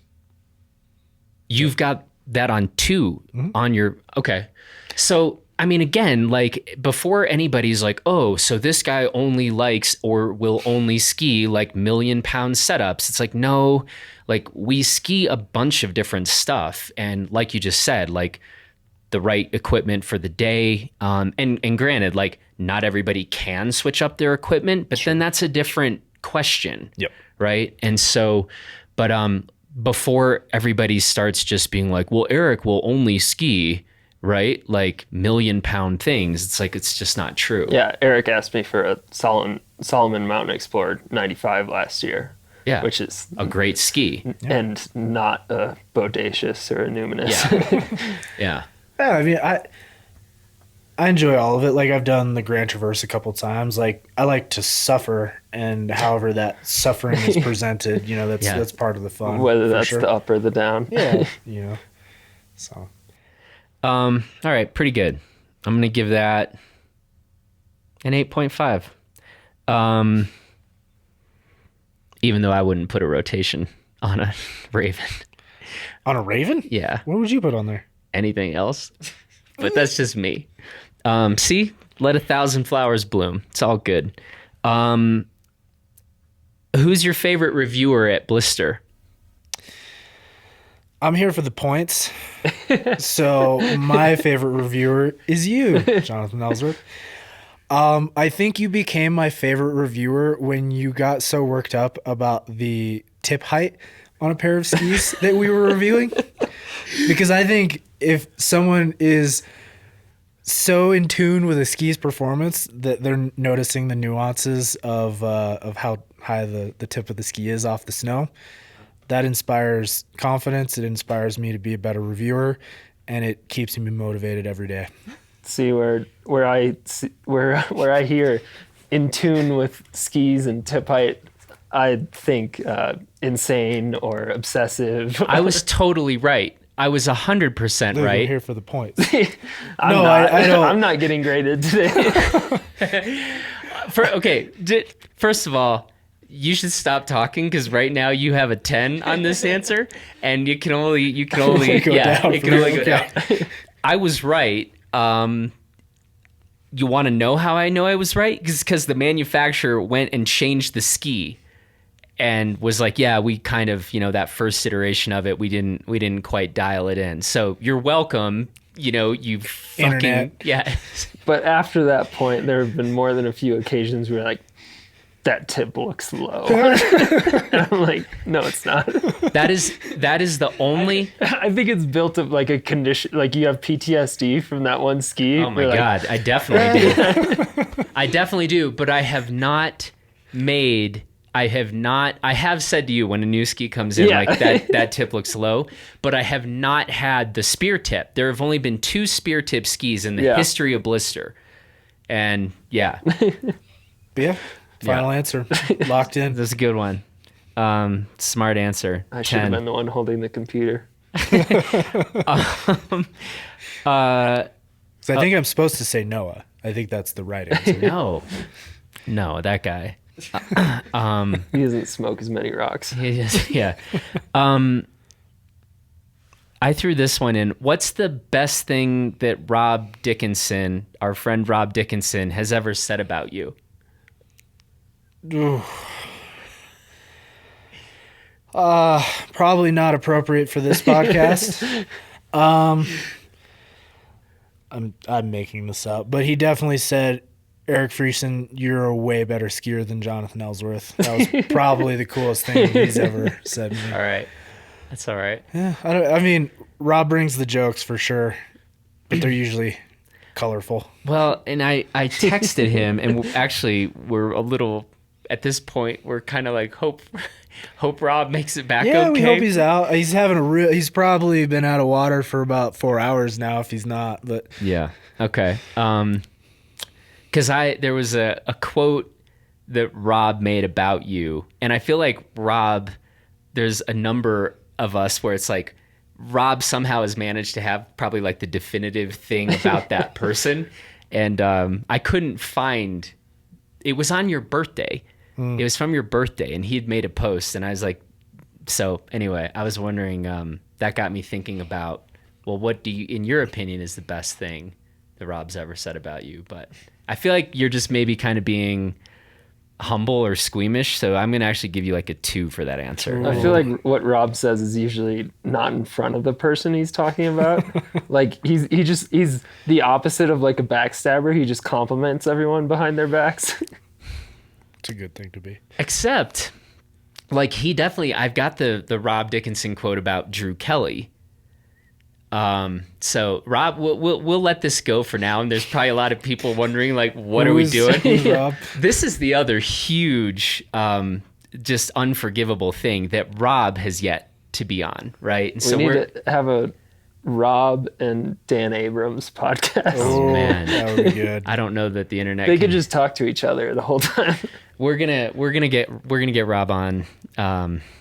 S1: You've got that on two on your, okay. So, I mean, again, like before anybody's like, oh, so this guy only likes or will only ski like 1,000,000-pound setups. It's like, no, like we ski a bunch of different stuff. And like you just said, like the right equipment for the day. And granted, like not everybody can switch up their equipment, but then that's a different question.
S2: Yep.
S1: Right. And so, but before everybody starts just being like, well, Eric will only ski right? Like million-pound things. It's like, it's just not true.
S3: Yeah, Eric asked me for a Solomon Mountain Explorer 95 last year.
S1: Yeah.
S3: Which is
S1: a great ski.
S3: And not a Bodacious or a Numinous.
S1: Yeah.
S2: Yeah, I mean, I enjoy all of it. Like, I've done the Grand Traverse a couple times. Like, I like to suffer, and however that suffering is presented, you know, that's part of the fun.
S3: Whether that's the up or the down.
S2: Yeah, you know. So.
S1: All right, pretty good. I'm gonna give that an 8.5. Even though I wouldn't put a rotation on a Raven.
S2: On a Raven?
S1: Yeah.
S2: What would you put on there?
S1: Anything else? But that's just me. See? Let 1,000 flowers bloom. It's all good. Who's your favorite reviewer at Blister?
S2: I'm here for the points. So my favorite reviewer is you, Jonathan Ellsworth. I think you became my favorite reviewer when you got so worked up about the tip height on a pair of skis that we were reviewing. Because I think if someone is so in tune with a ski's performance that they're noticing the nuances of how high the tip of the ski is off the snow, that inspires confidence. It inspires me to be a better reviewer, and it keeps me motivated every day.
S3: See where I hear in tune with skis and tip height, I think insane or obsessive.
S1: I was totally right. I was 100%
S2: We're
S1: right.
S2: here for the points.
S3: I don't. I'm not getting graded today.
S1: First of all, you should stop talking because right now you have a 10 on this answer, and you can only
S2: go down.
S1: I was right. You want to know how I know I was right? Because the manufacturer went and changed the ski and was like, yeah, we kind of, that first iteration of it, we didn't quite dial it in. So you're welcome. You fucking
S2: Internet.
S1: Yeah.
S3: But after that point, there have been more than a few occasions where like, that tip looks low. And I'm like, no, it's not.
S1: That is the only.
S3: I think it's built of like a condition, like you have PTSD from that one ski.
S1: Oh my God, I definitely do. I definitely do, but I have said to you when a new ski comes in, like that tip looks low, but I have not had the spear tip. There have only been 2 spear tip skis in the history of Blister. And yeah.
S2: Final answer. Locked in.
S1: That's a good one. Smart answer.
S3: I should have been the one holding the computer.
S2: So I think I'm supposed to say Noah. I think that's the right answer.
S1: No, that guy.
S3: He doesn't smoke as many rocks.
S1: Yeah. I threw this one in. What's the best thing that Rob Dickinson, our friend Rob Dickinson, has ever said about you?
S2: Probably not appropriate for this podcast. I'm making this up, but he definitely said, Eric Freson, you're a way better skier than Jonathan Ellsworth. That was probably the coolest thing he's ever said to me.
S1: All right. That's all right.
S2: Yeah, I mean, Rob brings the jokes for sure, but they're usually colorful.
S1: Well, and I texted him, and actually we're a little, at this point, we're kind of like, hope Rob makes it back okay.
S2: We hope he's out. He's having he's probably been out of water for about 4 hours now if he's not, but.
S1: Yeah. Okay. Because there was a quote that Rob made about you, and I feel like Rob, there's a number of us where it's like Rob somehow has managed to have probably like the definitive thing about that person, and I couldn't find. It was on your birthday. It was from your birthday, and he had made a post, and I was like, so anyway, I was wondering. That got me thinking about, well, what do you, in your opinion, is the best thing that Rob's ever said about you? But I feel like you're just maybe kind of being humble or squeamish, so I'm gonna actually give you like a 2 for that answer.
S3: I feel like what Rob says is usually not in front of the person he's talking about. Like he's the opposite of like a backstabber. He just compliments everyone behind their backs.
S2: It's a good thing to be.
S1: Except, like, he definitely, I've got the Rob Dickinson quote about Drew Kelly. So Rob, we'll let this go for now. And there's probably a lot of people wondering, like, what are we doing?
S4: Who's Rob?
S1: This is the other huge, just unforgivable thing that Rob has yet to be on, right? And
S3: We need to have a Rob and Dan Abrams podcast.
S1: Oh man,
S2: That would be good.
S1: I don't know that the internet.
S3: They could just talk to each other the whole time.
S1: We're gonna get Rob on,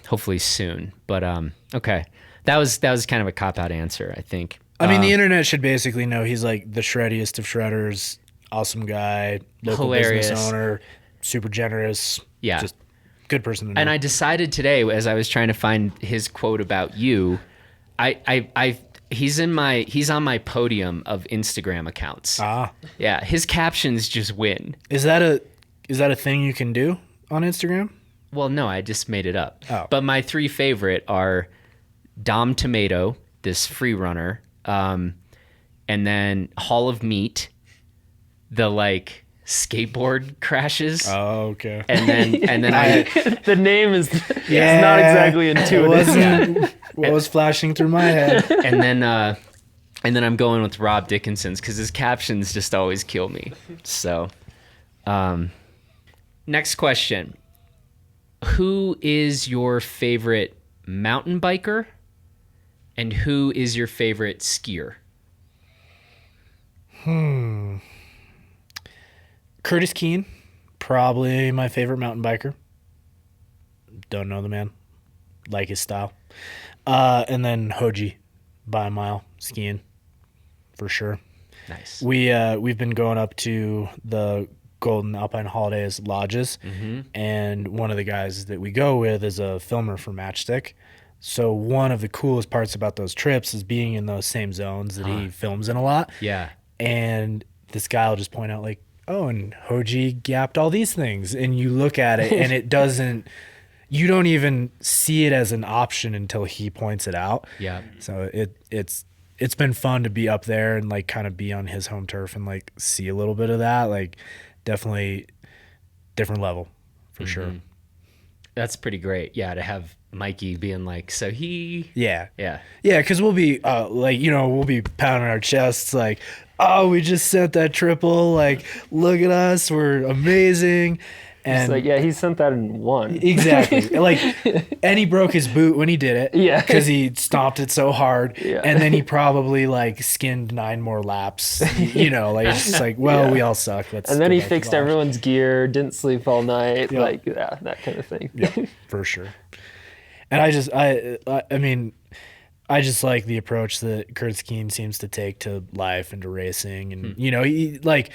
S1: hopefully soon. But okay, that was kind of a cop out answer, I think.
S2: I mean, the internet should basically know he's like the shreddiest of shredders, awesome guy, local
S1: Hilarious.
S2: business owner, super generous.
S1: Yeah.
S2: Just good person to know.
S1: And I decided today, as I was trying to find his quote about you, he's on my podium of Instagram accounts. Yeah, his captions just win.
S2: Is that a thing you can do on Instagram?
S1: Well, no, I just made it up.
S2: Oh.
S1: But my three favorite are Dom Tomato, this free runner, and then Hall of Meat, the like skateboard crashes.
S2: Oh, okay.
S1: And then I
S3: The name is it's not exactly
S2: It
S3: intuitive.
S2: wasn't what was flashing through my head.
S1: and then I'm going with Rob Dickinson's because his captions just always kill me. So, next question: who is your favorite mountain biker, and who is your favorite skier?
S2: Curtis Keene, probably my favorite mountain biker. Don't know the man. Like his style. And then Hoji by a mile skiing for sure.
S1: Nice.
S2: We've been going up to the Golden Alpine Holidays lodges, and one of the guys that we go with is a filmer for Matchstick. So one of the coolest parts about those trips is being in those same zones that he films in a lot.
S1: Yeah.
S2: And this guy will just point out like, oh, and Hoji gapped all these things, and you look at it and it doesn't. You don't even see it as an option until he points it out.
S1: Yeah.
S2: So it's been fun to be up there and like kind of be on his home turf and like see a little bit of that. Like definitely different level for sure.
S1: That's pretty great. Yeah, to have Mikey being like, so he.
S2: Yeah.
S1: Yeah.
S2: Yeah, because we'll be like, we'll be pounding our chests like, oh, we just sent that triple. Like, look at us, we're amazing.
S3: It's
S2: And
S3: like, yeah, he sent that in one.
S2: exactly. Like, and he broke his boot when he did it.
S3: Yeah.
S2: Because he stomped it so hard.
S3: Yeah.
S2: And then he probably like skinned 9 more laps. Like it's just like, well, we all suck. Let's
S3: And then
S2: go
S3: he
S2: back to
S3: fixed
S2: the lodge.
S3: everyone's gear, didn't sleep all night,
S2: Yeah.
S3: like that kind of thing.
S2: Yeah, for sure. And I mean, I just like the approach that Curtis Keene seems to take to life and to racing, and he like.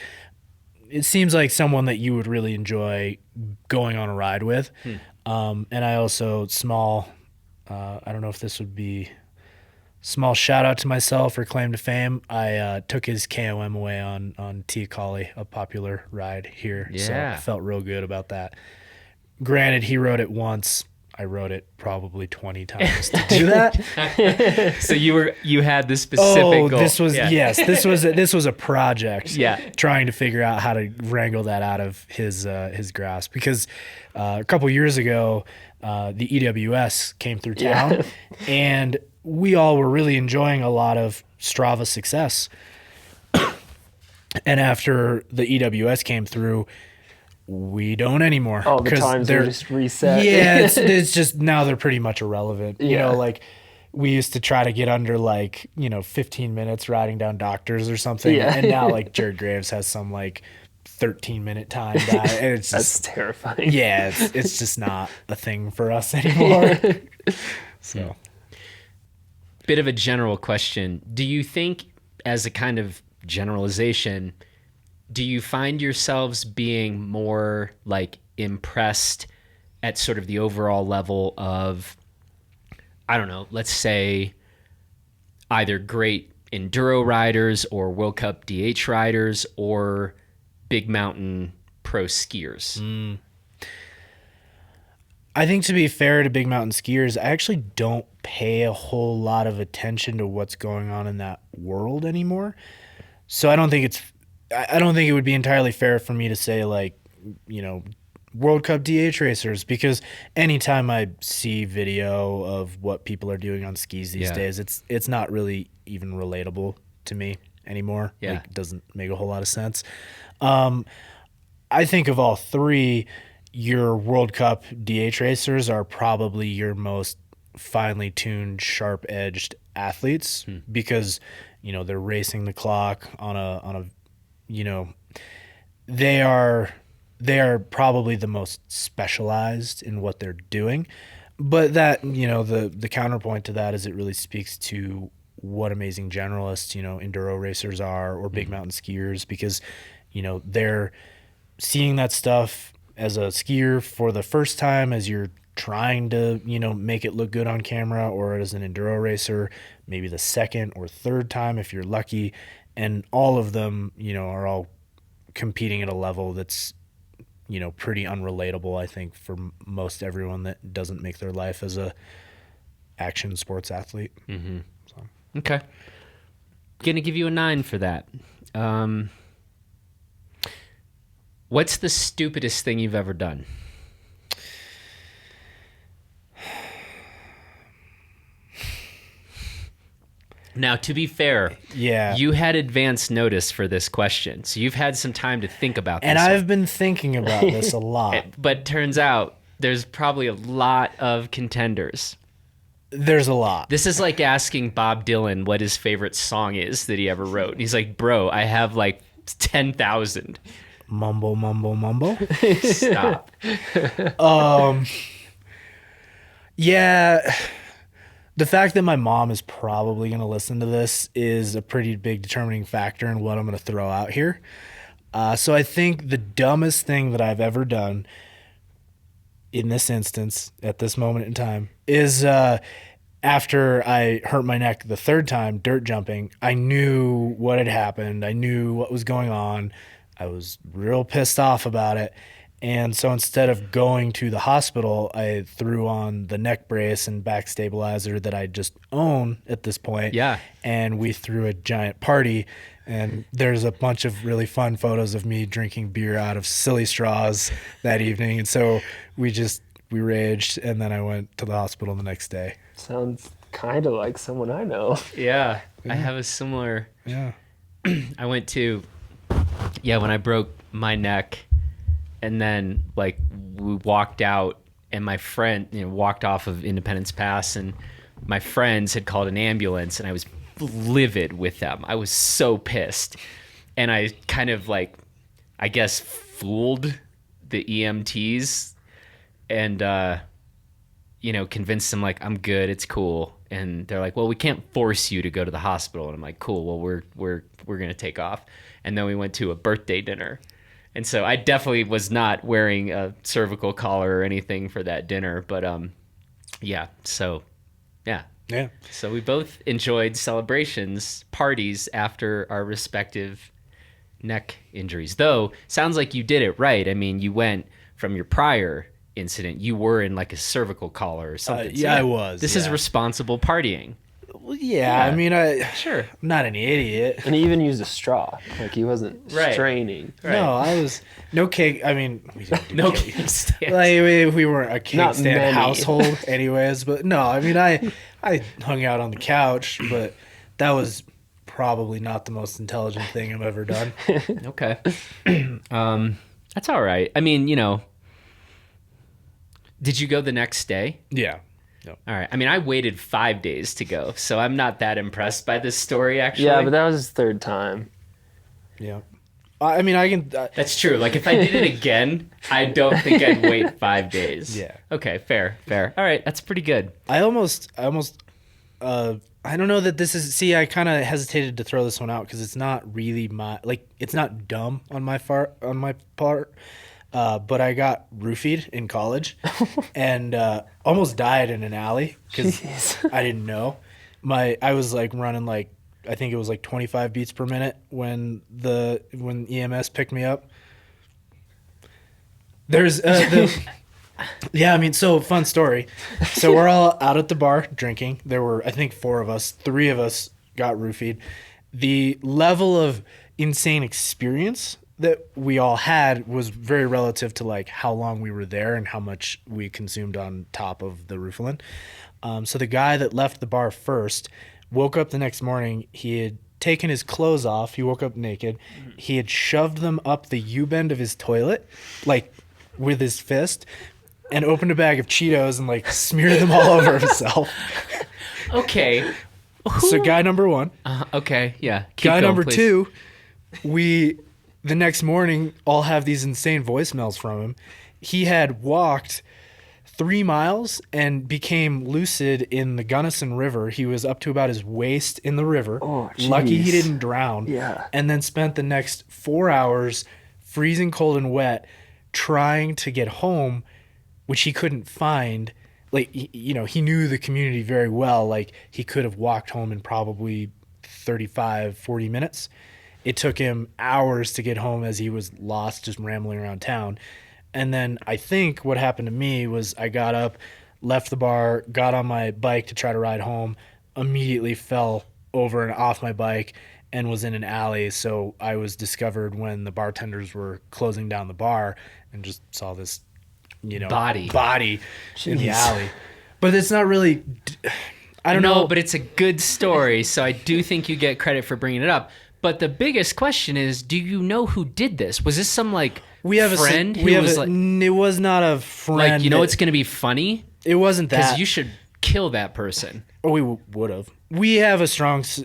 S2: It seems like someone that you would really enjoy going on a ride with. And I also I don't know if this would be small shout out to myself or claim to fame. I took his KOM away on Tia Collie, a popular ride here. So
S1: Yeah.
S2: I felt real good about that. Granted, he rode it once. I rode it probably 20 times to do that.
S1: So you had this specific goal.
S2: This was
S1: Yeah.
S2: yes, this was a project.
S1: Yeah.
S2: Trying to figure out how to wrangle that out of his grasp because a couple years ago the EWS came through town and we all were really enjoying a lot of Strava success. And after the EWS came through, we don't anymore.
S3: All the
S2: 'cause
S3: times
S2: they're
S3: were just reset.
S2: Yeah, it's just now they're pretty much irrelevant.
S3: Yeah.
S2: Like we used to try to get under like 15 minutes riding down Doctors or something,
S3: Yeah.
S2: and now like Jared Graves has some like 13-minute time that and it's
S3: That's
S2: just
S3: terrifying.
S2: yeah, it's just not a thing for us anymore. So
S1: Bit of a general question. Do you think, as a kind of generalization, do you find yourselves being more like impressed at sort of the overall level of, I don't know, let's say either great enduro riders or World Cup DH riders or big mountain pro skiers?
S2: I think to be fair to big mountain skiers, I actually don't pay a whole lot of attention to what's going on in that world anymore. So I don't think it would be entirely fair for me to say like, World Cup DH racers, because anytime I see video of what people are doing on skis these days, it's not really even relatable to me anymore.
S1: Yeah.
S2: Like, it doesn't make a whole lot of sense. I think of all three, your World Cup DH racers are probably your most finely tuned, sharp-edged athletes because, you know, they're racing the clock on a you know, they are probably the most specialized in what they're doing. But that, you know, the counterpoint to that is it really speaks to what amazing generalists, you know, enduro racers are, or big mountain skiers, because, you know, they're seeing that stuff as a skier for the first time, as you're trying to, you know, make it look good on camera, or as an enduro racer, maybe the second or third time if you're lucky. And all of them, you know, are all competing at a level that's, you know, pretty unrelatable, I think, for most everyone that doesn't make their life as a action sports athlete.
S1: Mm-hmm. So. Okay. Gonna give you a 9 for that. What's the stupidest thing you've ever done? Now, to be fair, you had advance notice for this question, so you've had some time to think about this.
S2: And I've been thinking about this a lot.
S1: But turns out there's probably a lot of contenders.
S2: There's a lot.
S1: This is like asking Bob Dylan what his favorite song is that he ever wrote. And he's like, bro, I have like 10,000.
S2: Mumble, mumble, mumble.
S1: Stop.
S2: Yeah. The fact that my mom is probably going to listen to this is a pretty big determining factor in what I'm going to throw out here. So I think the dumbest thing that I've ever done in this instance, at this moment in time, is after I hurt my neck the third time dirt jumping, I knew what had happened. I knew what was going on. I was real pissed off about it. And so instead of going to the hospital, I threw on the neck brace and back stabilizer that I just own at this point.
S1: Yeah.
S2: And we threw a giant party. And there's a bunch of really fun photos of me drinking beer out of silly straws that evening. And so we raged, and then I went to the hospital the next day.
S3: Sounds kind of like someone I know.
S1: Yeah. I have a similar...
S2: Yeah.
S1: I went to... Yeah, when I broke my neck... And then, like, we walked out, and my friend, you know, walked off of Independence Pass, and my friends had called an ambulance, and I was livid with them. I was so pissed. And I kind of, like, I guess, fooled the EMTs and, you know, convinced them, like, I'm good, it's cool. And they're like, well, we can't force you to go to the hospital. And I'm like, cool, well, we're going to take off. And then we went to a birthday dinner. And so I definitely was not wearing a cervical collar or anything for that dinner, but yeah. So we both enjoyed celebrations, parties after our respective neck injuries. Though sounds like you did it right. I mean, you went from your prior incident, you were in like a cervical collar or something.
S2: Yeah, I was.
S1: This is responsible partying.
S2: Well, yeah, I mean, I'm not an idiot.
S3: And he even used a straw. Like, he wasn't straining.
S1: Right.
S2: No, I was no cake. I mean, we didn't do
S1: No
S2: cake.
S1: cake stands.
S2: Like, we weren't a cake
S3: Not
S2: stand
S3: many.
S2: household, anyways. But no, I mean, I hung out on the couch, but that was probably not the most intelligent thing I've ever done.
S1: Okay. That's all right. I mean, you know, did you go the next day?
S2: Yeah.
S1: All right. I mean, I waited 5 days to go, so I'm not that impressed by this story, actually.
S3: Yeah, but that was his third time.
S2: Yeah. I mean, I can.
S1: That's true. Like, if I did it again, I don't think I'd wait 5 days.
S2: Yeah.
S1: Okay. Fair. All right. That's pretty good.
S2: I almost. I don't know that this is. See, I kind of hesitated to throw this one out because it's not really it's not dumb on my part. But I got roofied in college and almost died in an alley because I didn't know. I was like running like, I think it was like 25 beats per minute when EMS picked me up. There's yeah, I mean, so fun story. So we're all out at the bar drinking. There were, I think, 4 of us. 3 of us got roofied. The level of insane experience that we all had was very relative to like how long we were there and how much we consumed on top of the rooflin. So the guy that left the bar first woke up the next morning. He had taken his clothes off. He woke up naked. He had shoved them up the U-bend of his toilet, like with his fist, and opened a bag of Cheetos and like smeared them all over himself.
S1: Okay.
S2: So guy number one.
S1: Okay. Yeah. Keep
S2: Guy
S1: going,
S2: number
S1: please.
S2: two, the next morning all have these insane voicemails from him. He had walked 3 miles and became lucid in the Gunnison River. He was up to about his waist in the river.
S3: Oh,
S2: Lucky he
S3: jeez.
S2: didn't drown.
S3: Yeah.
S2: And then spent the next 4 hours freezing cold and wet trying to get home, which he couldn't find. Like, he knew the community very well. Like, he could have walked home in probably 35, 40 minutes. It took him hours to get home as he was lost, just rambling around town. And then I think what happened to me was I got up, left the bar, got on my bike to try to ride home, immediately fell over and off my bike and was in an alley. So I was discovered when the bartenders were closing down the bar and just saw this, body in the alley. But it's not really, I don't know.
S1: But it's a good story, so I do think you get credit for bringing it up. But the biggest question is, do you know who did this? Was this some friend who was
S2: it was not a friend.
S1: It's going to be funny?
S2: It wasn't that.
S1: Because you should kill that person.
S2: Or we would have. We have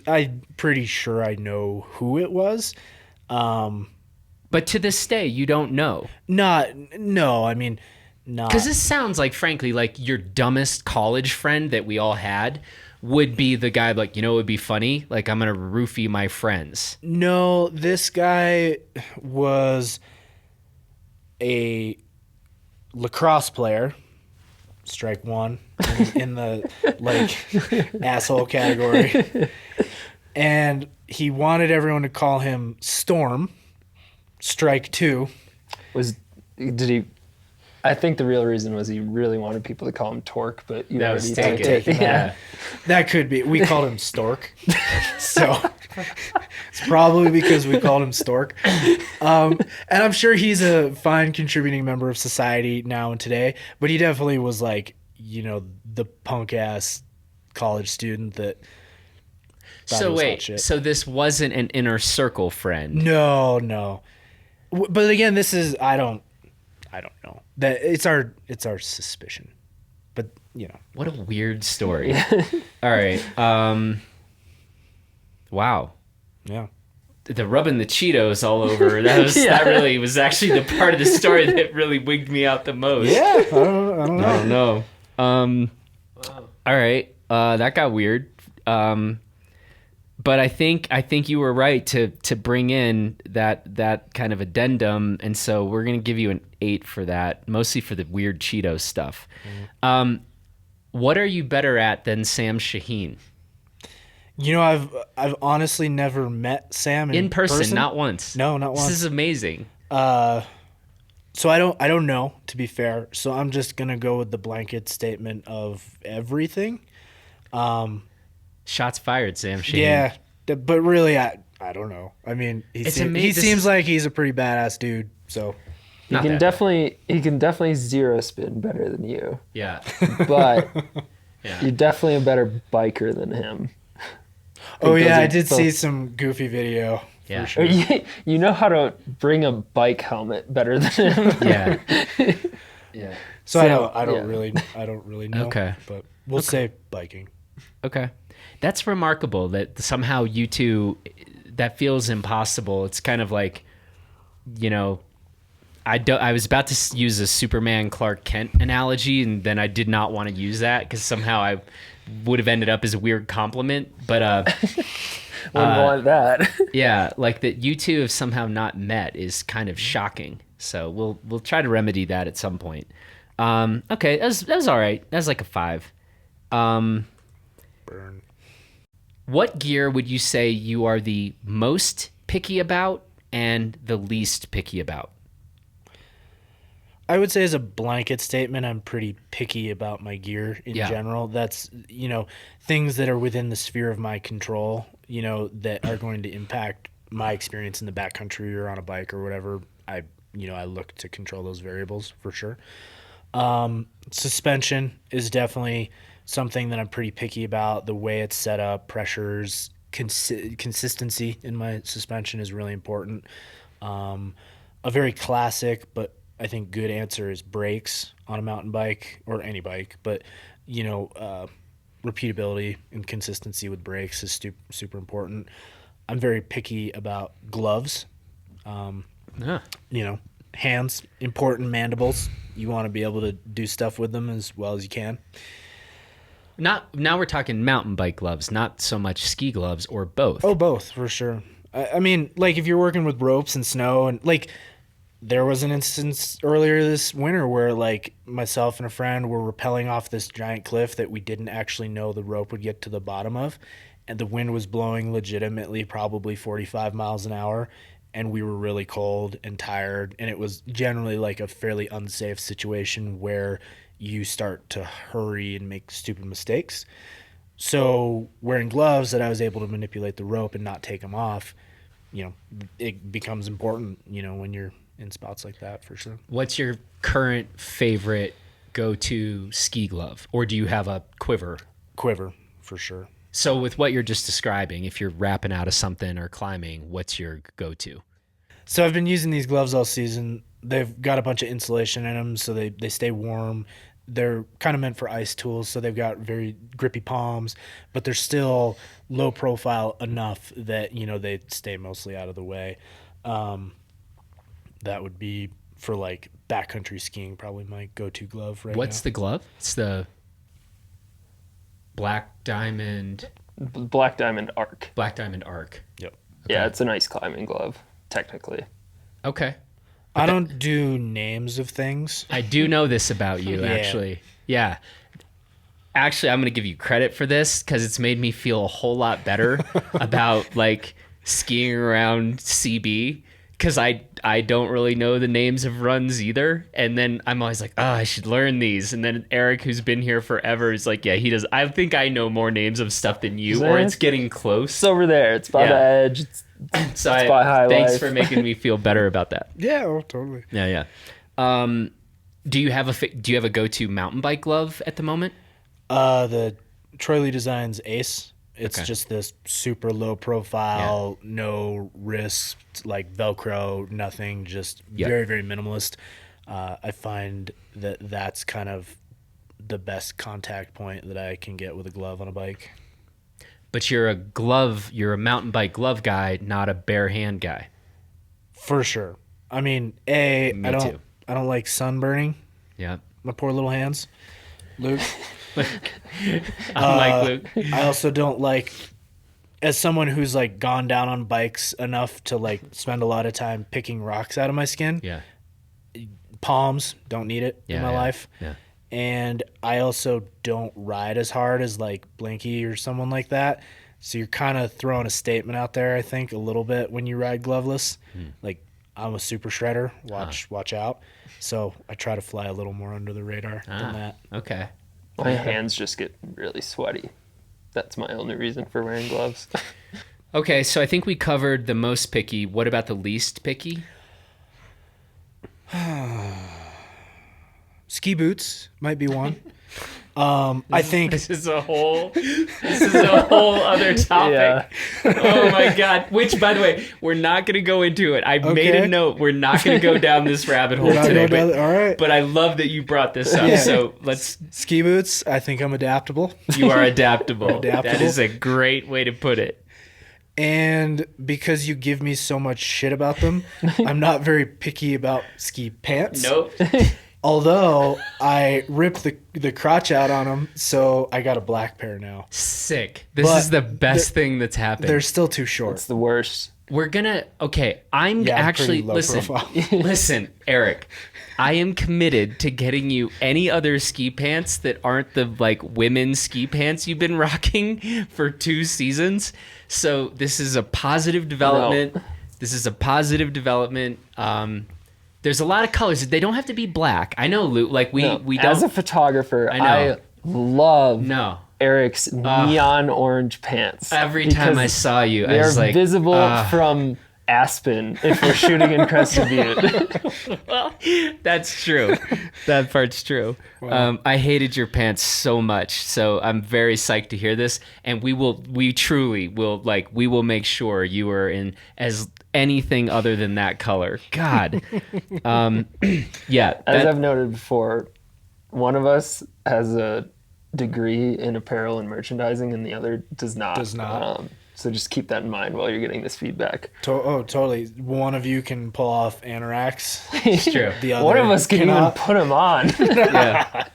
S2: I'm pretty sure I know who it was.
S1: But to this day, you don't know.
S2: Not.
S1: Because this sounds like, frankly, like your dumbest college friend that we all had would be the guy like, it would be funny. Like, I'm going to roofie my friends.
S2: No, this guy was a lacrosse player. Strike one in the asshole category. And he wanted everyone to call him Storm. Strike two.
S3: I think the real reason was he really wanted people to call him Torque, but you
S1: That was
S3: already
S1: taken.
S3: took it.
S1: Yeah.
S2: That could be. We called him Stork. So it's probably because we called him Stork. And I'm sure he's a fine contributing member of society now and today, but he definitely was the punk ass college student that thought
S1: So
S2: he was hot
S1: wait,
S2: shit.
S1: so this wasn't an inner circle friend.
S2: No. But again, this is I don't know. That it's our suspicion. But,
S1: What a weird story. All right. Wow.
S2: yeah.
S1: The rubbing the Cheetos all over, that really was actually the part of the story that really wigged me out the most.
S2: Yeah, I don't know.
S1: I don't know. All right. That got weird. But I think you were right to bring in that kind of addendum, and so we're gonna give you an 8 for that, mostly for the weird Cheetos stuff. What are you better at than Sam Shaheen?
S2: I've honestly never met Sam in
S1: person, not once.
S2: No, not once.
S1: This is amazing.
S2: So I don't know, to be fair. So I'm just gonna go with the blanket statement of everything.
S1: Shots fired, Sam Shaheen.
S2: Yeah, but really, I don't know. I mean, he seems like he's a pretty badass dude. So
S3: He can definitely zero spin better than you,
S1: Yeah.
S3: but
S1: Yeah.
S3: you're definitely a better biker than him.
S2: I did see some goofy video.
S1: Yeah.
S2: For sure.
S3: You know how to bring a bike helmet better than him.
S1: Yeah. Yeah.
S2: So I don't really know.
S1: Okay.
S2: But we'll say biking.
S1: Okay. That's remarkable that somehow you two, that feels impossible. It's kind of like, I was about to use a Superman Clark Kent analogy, and then I did not want to use that because somehow I would have ended up as a weird compliment. But
S3: Wouldn't want that.
S1: yeah, like that you two have somehow not met is kind of shocking. So we'll try to remedy that at some point. Okay, that was all right. That was like a 5.
S2: Burn.
S1: What gear would you say you are the most picky about and the least picky about?
S2: I would say as a blanket statement, I'm pretty picky about my gear in general. That's, things that are within the sphere of my control, that are going to impact my experience in the backcountry or on a bike or whatever, I look to control those variables for sure. Suspension is definitely something that I'm pretty picky about. The way it's set up, pressures, consistency in my suspension is really important. A very classic, but I think good answer is brakes on a mountain bike or any bike. But, repeatability and consistency with brakes is super important. I'm very picky about gloves. Hands, important, mandibles. You want to be able to do stuff with them as well as you can.
S1: Now we're talking mountain bike gloves, not so much ski gloves, or both.
S2: Oh, both for sure. I mean, like if you're working with ropes and snow, and like there was an instance earlier this winter where like myself and a friend were rappelling off this giant cliff that we didn't actually know the rope would get to the bottom of, and the wind was blowing legitimately probably 45 miles an hour, and we were really cold and tired, and it was generally like a fairly unsafe situation where you start to hurry and make stupid mistakes. So wearing gloves that I was able to manipulate the rope and not take them off, it becomes important, when you're in spots like that for sure.
S1: What's your current favorite go-to ski glove? Or do you have a quiver?
S2: Quiver, for sure.
S1: So with what you're just describing, if you're rapping out of something or climbing, what's your go-to?
S2: So I've been using these gloves all season. They've got a bunch of insulation in them, so they stay warm. They're kind of meant for ice tools, so they've got very grippy palms, but they're still low profile enough that, they stay mostly out of the way. That would be for like backcountry skiing, probably my go-to glove right now.
S1: What's the glove? It's the Black Diamond
S3: Arc.
S1: Black Diamond Arc.
S2: Yep.
S1: Okay.
S3: Yeah, it's a nice climbing glove, technically.
S1: Okay.
S2: I don't do names of things.
S1: I do know this about you,
S2: Yeah.
S1: actually. Yeah. Actually, I'm going to give you credit for this because it's made me feel a whole lot better about like skiing around CB, because I don't really know the names of runs either. And then I'm always like, I should learn these. And then Eric, who's been here forever, is like, yeah, he does. I think I know more names of stuff than you, or it's getting close.
S3: It's over there. It's by the edge.
S1: Thanks
S3: Life.
S1: for making me feel better about that.
S2: Yeah, totally.
S1: Yeah. Do you have a go-to mountain bike glove at the moment?
S2: The Troy Lee Designs Ace. It's
S1: Okay.
S2: just this super low profile, no wrist, like Velcro, nothing, just very, very minimalist. I find that that's kind of the best contact point that I can get with a glove on a bike.
S1: But you're a mountain bike glove guy, not a bare hand guy.
S2: For sure. I mean,
S1: Me too.
S2: I don't like sunburning
S1: Yeah.
S2: my poor little hands. Luke.
S1: I'm like Luke.
S2: I also don't like, as someone who's like gone down on bikes enough to like spend a lot of time picking rocks out of my skin.
S1: Yeah.
S2: Palms, don't need it in my life.
S1: Yeah.
S2: And I also don't ride as hard as like Blinky or someone like that. So you're kind of throwing a statement out there, I think, a little bit when you ride gloveless. Like, I'm a super shredder. Watch out. So I try to fly a little more under the radar than that.
S1: Okay.
S3: My hands just get really sweaty. That's my only reason for wearing gloves.
S1: Okay, so I think we covered the most picky. What about the least picky?
S2: Ski boots might be one. I think
S1: This is a whole other topic. Oh my god. Which, by the way, we're not going to go into it. I made a note. We're not going to go down this rabbit hole today.
S2: all right.
S1: But I love that you brought this up.
S2: Yeah.
S1: So let's.
S2: Ski boots, I think I'm adaptable.
S1: You are adaptable.
S2: Adaptable.
S1: That is a great way to put it.
S2: And because you give me so much shit about them, I'm not very picky about ski pants.
S1: Nope.
S2: Although I ripped the crotch out on them, so I got a black pair now.
S1: Sick. This
S2: But
S1: is the best thing that's happened.
S2: They're still too short.
S3: It's the worst.
S1: We're gonna. Okay, I'm
S2: Yeah, I'm
S1: actually
S2: pretty low
S1: listen.
S2: profile.
S1: Listen, Eric. I am committed to getting you any other ski pants that aren't the like women's ski pants you've been rocking for 2 seasons. So this is a positive development.
S3: No.
S1: This is a positive development. There's a lot of colors. They don't have to be black. I know, Luke. Like we don't.
S3: As a photographer,
S1: I know.
S3: I love
S1: No.
S3: Eric's neon orange pants.
S1: Every time I
S3: because
S1: saw you, I
S3: They're
S1: was like,
S3: visible from Aspen if we're shooting in Crested Butte.
S1: well, that's true. That part's true. I hated your pants so much, so I'm very psyched to hear this. And we truly will, like, we will make sure you are in as anything other than that color. God. Yeah.
S3: As I've noted before, one of us has a degree in apparel and merchandising and the other does not. So just keep that in mind while you're getting this feedback.
S2: Totally. One of you can pull off anoraks.
S1: It's true.
S2: The other
S3: One of us can even
S2: cannot.
S3: put them on.
S1: Yeah.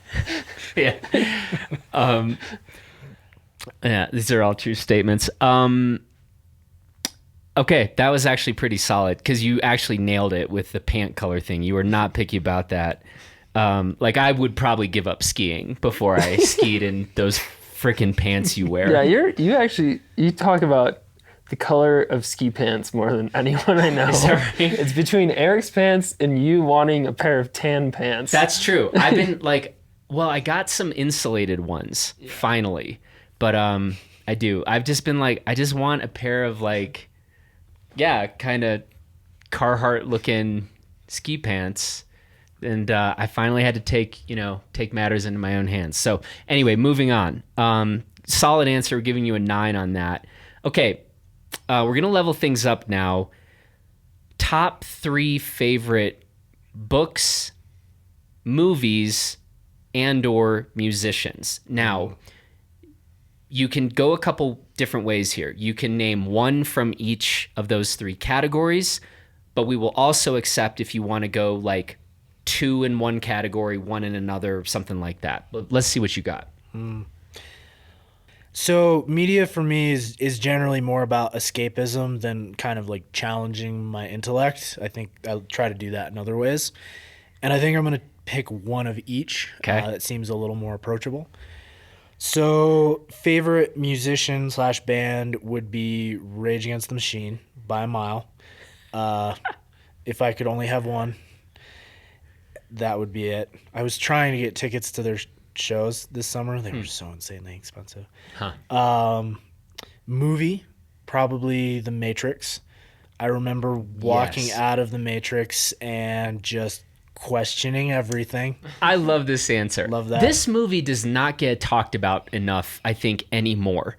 S1: Yeah. Yeah, these are all true statements. Okay, that was actually pretty solid because you actually nailed it with the pant color thing. You were not picky about that. Like, I would probably give up skiing before I skied in those freaking pants you wear.
S3: Yeah, you talk about the color of ski pants more than anyone I know.
S1: Is that right?
S3: It's between Eric's pants and you wanting a pair of tan pants.
S1: That's true. I've been like, well, I got some insulated ones finally, but I do. I've just been like, I just want a pair of like, yeah, kind of Carhartt looking ski pants. And I finally had to take matters into my own hands. So anyway, moving on. Solid answer. We're giving you a 9 on that. Okay, we're going to level things up now. Top 3 favorite books, movies, and or musicians. Now, you can go a couple different ways here. You can name one from each of those 3 categories, but we will also accept if you want to go like 2 in one category, 1 in another, something like that. But let's see what you got.
S2: So media for me is generally more about escapism than kind of like challenging my intellect. I think I'll try to do that in other ways. And I think I'm going to pick one of each.
S1: Okay.
S2: That seems a little more approachable. So favorite musician / band would be Rage Against the Machine by a mile. If I could only have one, that would be it. I was trying to get tickets to their shows this summer. They were so insanely expensive. Movie, probably The Matrix. I remember walking out of The Matrix and just questioning everything.
S1: I love this answer.
S2: Love that.
S1: This movie does not get talked about enough, I think, anymore.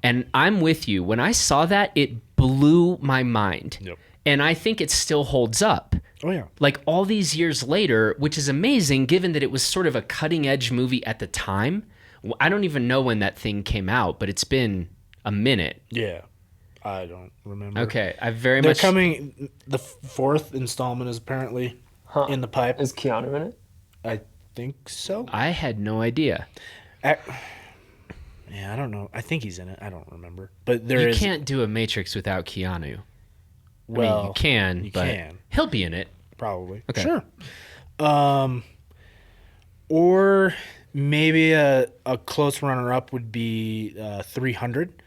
S1: And I'm with you. When I saw that, it blew my mind.
S2: Yep.
S1: And I think it still holds up.
S2: Oh, yeah.
S1: Like all these years later, which is amazing given that it was sort of a cutting edge movie at the time. I don't even know when that thing came out, but it's been a minute.
S2: Yeah. I don't remember.
S1: Okay. I very
S2: They're
S1: much.
S2: coming. The 4th installment is apparently in the pipe.
S3: Is Keanu in it?
S2: I think so.
S1: I had no idea.
S2: Yeah, I don't know. I think he's in it. I don't remember. But
S1: You can't do a Matrix without Keanu.
S2: Well,
S1: I mean, you can,
S2: you
S1: but
S2: can.
S1: he'll be in it.
S2: Probably.
S1: Okay.
S2: Sure. Or maybe a close runner-up would be 300.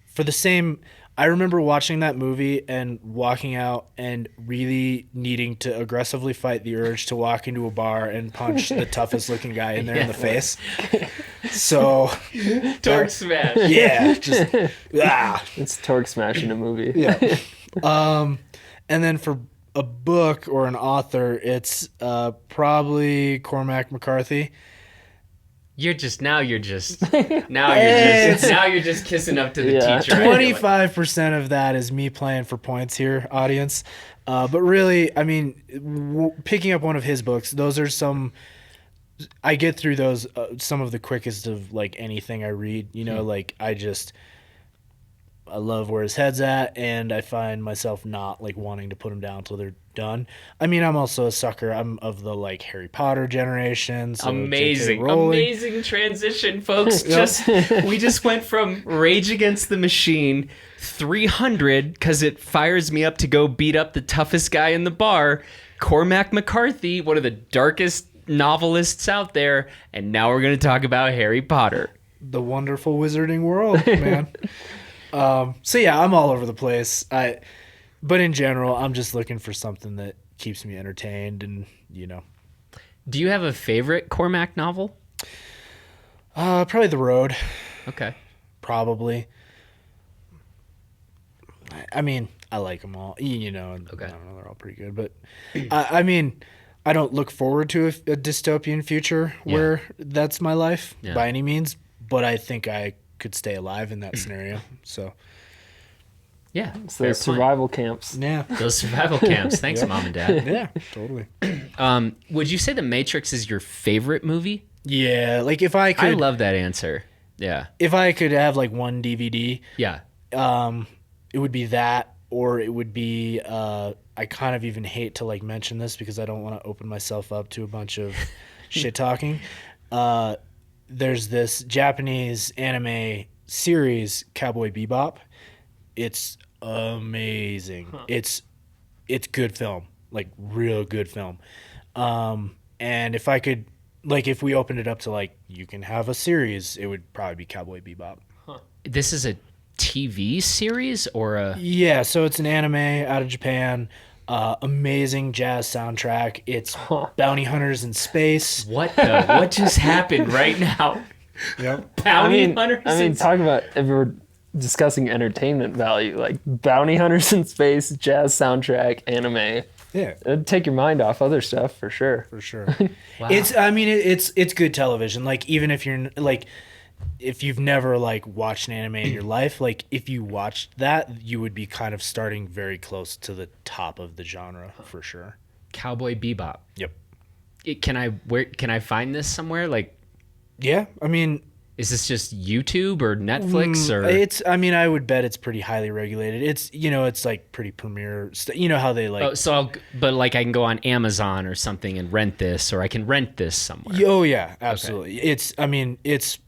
S2: For the same, I remember watching that movie and walking out and really needing to aggressively fight the urge to walk into a bar and punch the toughest-looking guy in there in the face. So,
S1: Torque smash.
S2: yeah, just
S3: It's torque smash in a movie.
S2: yeah. And then for a book or an author, it's probably Cormac McCarthy.
S1: You're just now you're just kissing up to the
S3: Yeah.
S1: teacher. I feel like.
S2: 25% of that is me playing for points here, audience. But really, I mean, picking up one of his books, those are some. I get through those some of the quickest of like anything I read. You know, like I love where his head's at, and I find myself not like wanting to put him down until they're done. I mean, I'm also a sucker. I'm of the like Harry Potter generation. So
S1: Amazing,
S2: J.K. Rowling.
S1: amazing transition, folks. We just went from Rage Against the Machine 300 because it fires me up to go beat up the toughest guy in the bar, Cormac McCarthy, one of the darkest novelists out there, and now we're going to talk about Harry Potter.
S2: The wonderful wizarding world, man. So yeah, I'm all over the place. But in general, I'm just looking for something that keeps me entertained, and
S1: Do you have a favorite Cormac novel?
S2: Probably The Road.
S1: Okay.
S2: Probably. I mean, I like them all. You know,
S1: Okay.
S2: I don't know, they're all pretty good. But I mean, I don't look forward to a dystopian future where that's my life by any means. But I think I could stay alive in that scenario. So
S1: Yeah.
S3: So the survival camps.
S2: yeah,
S1: Those survival camps. Thanks, Mom and Dad.
S2: yeah, totally.
S1: Would you say The Matrix is your favorite movie?
S2: Yeah, like if I
S1: I
S2: could,
S1: love that answer. Yeah.
S2: if I could have like one DVD,
S1: Yeah.
S2: it would be that, or it would be. I kind of even hate to like mention this because I don't want to open myself up to a bunch of shit talking. There's this Japanese anime series, Cowboy Bebop. It's amazing. It's good film, like real good film. And if I could, like, if we opened it up to like you can have a series, it would probably be Cowboy Bebop.
S1: This is a TV series or a...
S2: Yeah, so it's an anime out of Japan. Amazing jazz soundtrack. It's bounty hunters in space.
S1: What the? What just happened right now?
S2: Yep.
S1: Bounty hunters?
S3: I mean, talk about if we're discussing entertainment value, like bounty hunters in space, jazz soundtrack, anime.
S2: Yeah,
S3: It'd take your mind off other stuff for sure.
S2: for sure.
S1: Wow.
S2: It's good television. Like even if you're like if you've never like watched an anime in your life, like if you watched that, you would be kind of starting very close to the top of the genre for sure.
S1: Cowboy Bebop.
S2: Yep.
S1: Can I find this somewhere? Like,
S2: Yeah, I mean,
S1: is this just YouTube or Netflix or?
S2: I would bet it's pretty highly regulated. It's like pretty premiere. You know how they like.
S1: But like I can go on Amazon or something and rent this, or I can rent this somewhere.
S2: Oh yeah, absolutely. It's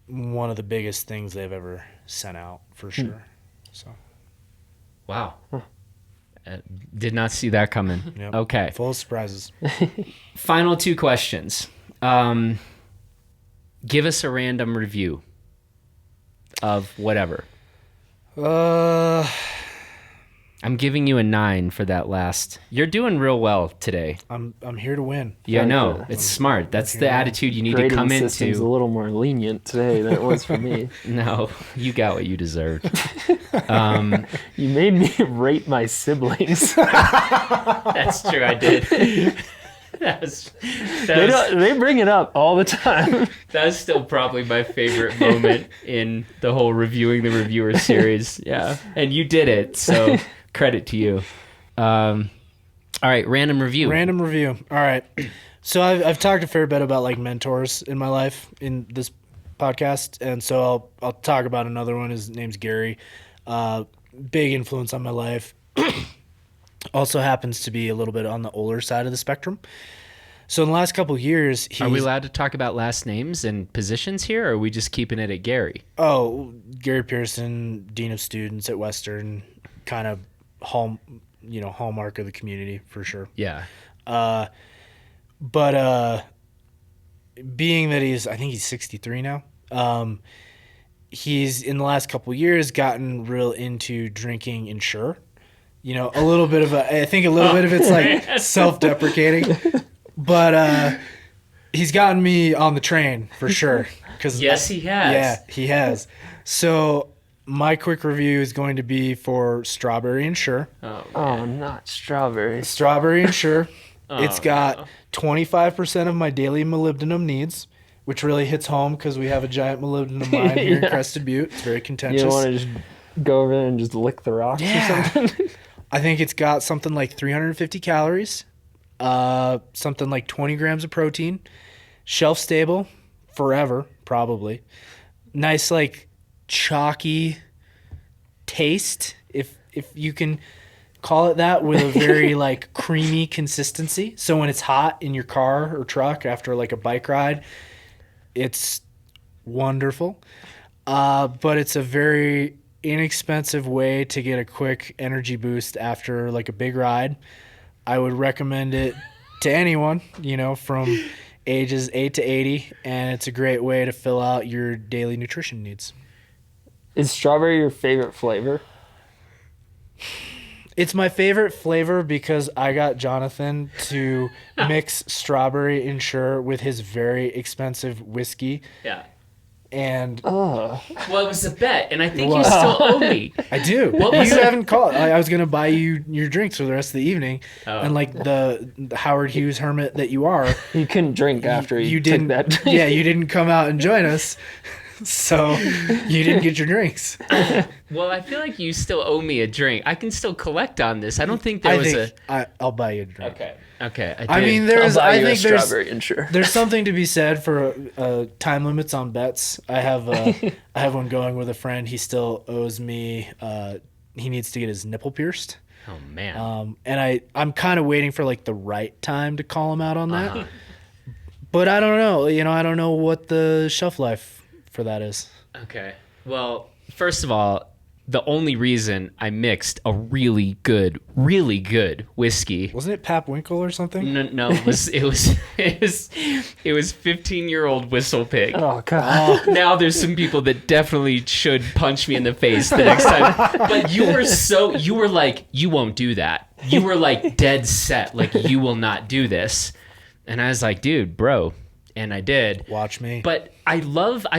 S2: one of the biggest things they've ever sent out for sure. So
S1: Wow. Did not see that coming.
S2: yep.
S1: Okay.
S2: Full of surprises.
S1: Final two questions. Give us a random review of whatever. I'm giving you a 9 for that last. You're doing real well today.
S2: I'm here to win.
S1: Yeah, no,
S3: yeah.
S1: it's smart. That's the attitude you need to
S3: Grading
S1: come
S3: system's a
S1: into.
S3: little more lenient today than it was for me.
S1: No, you got what you deserved.
S3: You made me rate my siblings.
S1: That's true, I did.
S3: They bring it up all the time.
S1: That's still probably my favorite moment in the whole reviewing the reviewer series. Yeah, and you did it, so credit to you. All right, random review.
S2: Random review. All right. So I've talked a fair bit about like mentors in my life in this podcast, and so I'll talk about another one. His name's Gary. Big influence on my life. Also happens to be a little bit on the older side of the spectrum. So in the last couple of years,
S1: Are we allowed to talk about last names and positions here, or are we just keeping it at Gary?
S2: Oh, Gary Pearson, Dean of Students at Western, kind of hallmark of the community for sure.
S1: Yeah.
S2: But being that I think he's 63 now. He's in the last couple of years gotten real into drinking Ensure. A little bit of I think a little bit of it's like self-deprecating, but he's gotten me on the train for sure.
S1: Yes, he has.
S2: Yeah, he has. So my quick review is going to be for Strawberry Ensure.
S3: Oh, not strawberries.
S2: Strawberry Ensure. It's got 25% of my daily molybdenum needs, which really hits home because we have a giant molybdenum mine here in Crested Butte. It's very contentious.
S3: You don't want to just go over there and just lick the rocks or something?
S2: I think it's got something like 350 calories, something like 20 grams of protein, shelf stable, forever, probably. Nice, like, chalky taste, if you can call it that, with a very, like, creamy consistency. So when it's hot in your car or truck after, like, a bike ride, it's wonderful. But it's a very inexpensive way to get a quick energy boost after like a big ride. I would recommend it to anyone, from ages 8 to 80, and it's a great way to fill out your daily nutrition needs.
S3: Is strawberry your favorite flavor?
S2: It's my favorite flavor because I got Jonathan to mix Strawberry Ensure with his very expensive whiskey.
S1: Yeah.
S4: And
S3: Oh,
S1: Well, it was a bet, and I think you still owe me.
S4: I do.
S1: What was
S4: You
S1: it?
S4: haven't called. I was gonna buy you your drinks for the rest of the evening,
S1: Oh.
S4: and like the Howard Hughes hermit that you are,
S3: you couldn't drink after
S4: you
S3: took
S4: didn't.
S3: that drink.
S4: Yeah, you didn't come out and join us, so you didn't get your drinks.
S1: Well, I feel like you still owe me a drink. I can still collect on this. I don't think there
S4: I
S1: was
S4: think I'll buy you a drink.
S1: Okay.
S4: I mean,
S3: I'll
S4: there's.
S3: buy
S4: I
S3: you a
S4: think there's.
S3: strawberry Ensure.
S4: There's something to be said for time limits on bets. I have I have one going with a friend. He still owes me. He needs to get his nipple pierced.
S1: Oh man.
S4: And I'm kind of waiting for like the right time to call him out on that.
S1: Uh-huh.
S4: But I don't know. I don't know what the shelf life for that is.
S1: Okay. Well, first of all, the only reason I mixed a really good whiskey.
S4: Wasn't it Pap Winkle or something?
S1: No, it was 15-year-old Whistle Pig.
S3: Oh god.
S1: Now there's some people that definitely should punch me in the face the next time. But you were like, you won't do that. You were like dead set, like you will not do this. And I was like, dude, bro. And I did.
S4: Watch me.
S1: But I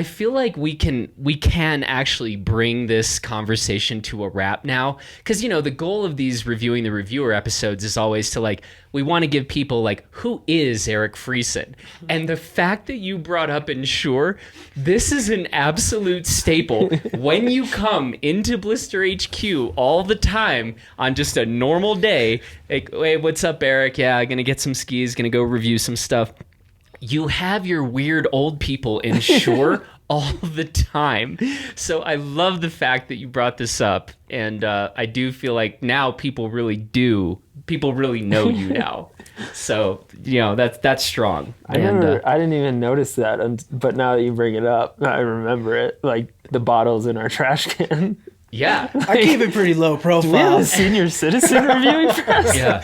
S1: feel like we can actually bring this conversation to a wrap now. Because, the goal of these Reviewing the Reviewer episodes is always to like, we want to give people like, who is Eric Freson? And the fact that you brought up Ensure, this is an absolute staple. When you come into Blister HQ all the time on just a normal day, like, hey, what's up, Eric? Yeah, I'm going to get some skis, going to go review some stuff. You have your weird old people Ensure all the time. So I love the fact that you brought this up. And I do feel like now people really know you now. So, that's strong.
S3: I didn't even notice that, but now that you bring it up, I remember it. Like the bottles in our trash can.
S1: Yeah.
S4: I keep it pretty low
S3: Do we have
S4: profile.
S3: a senior citizen reviewing for us?
S1: Yeah.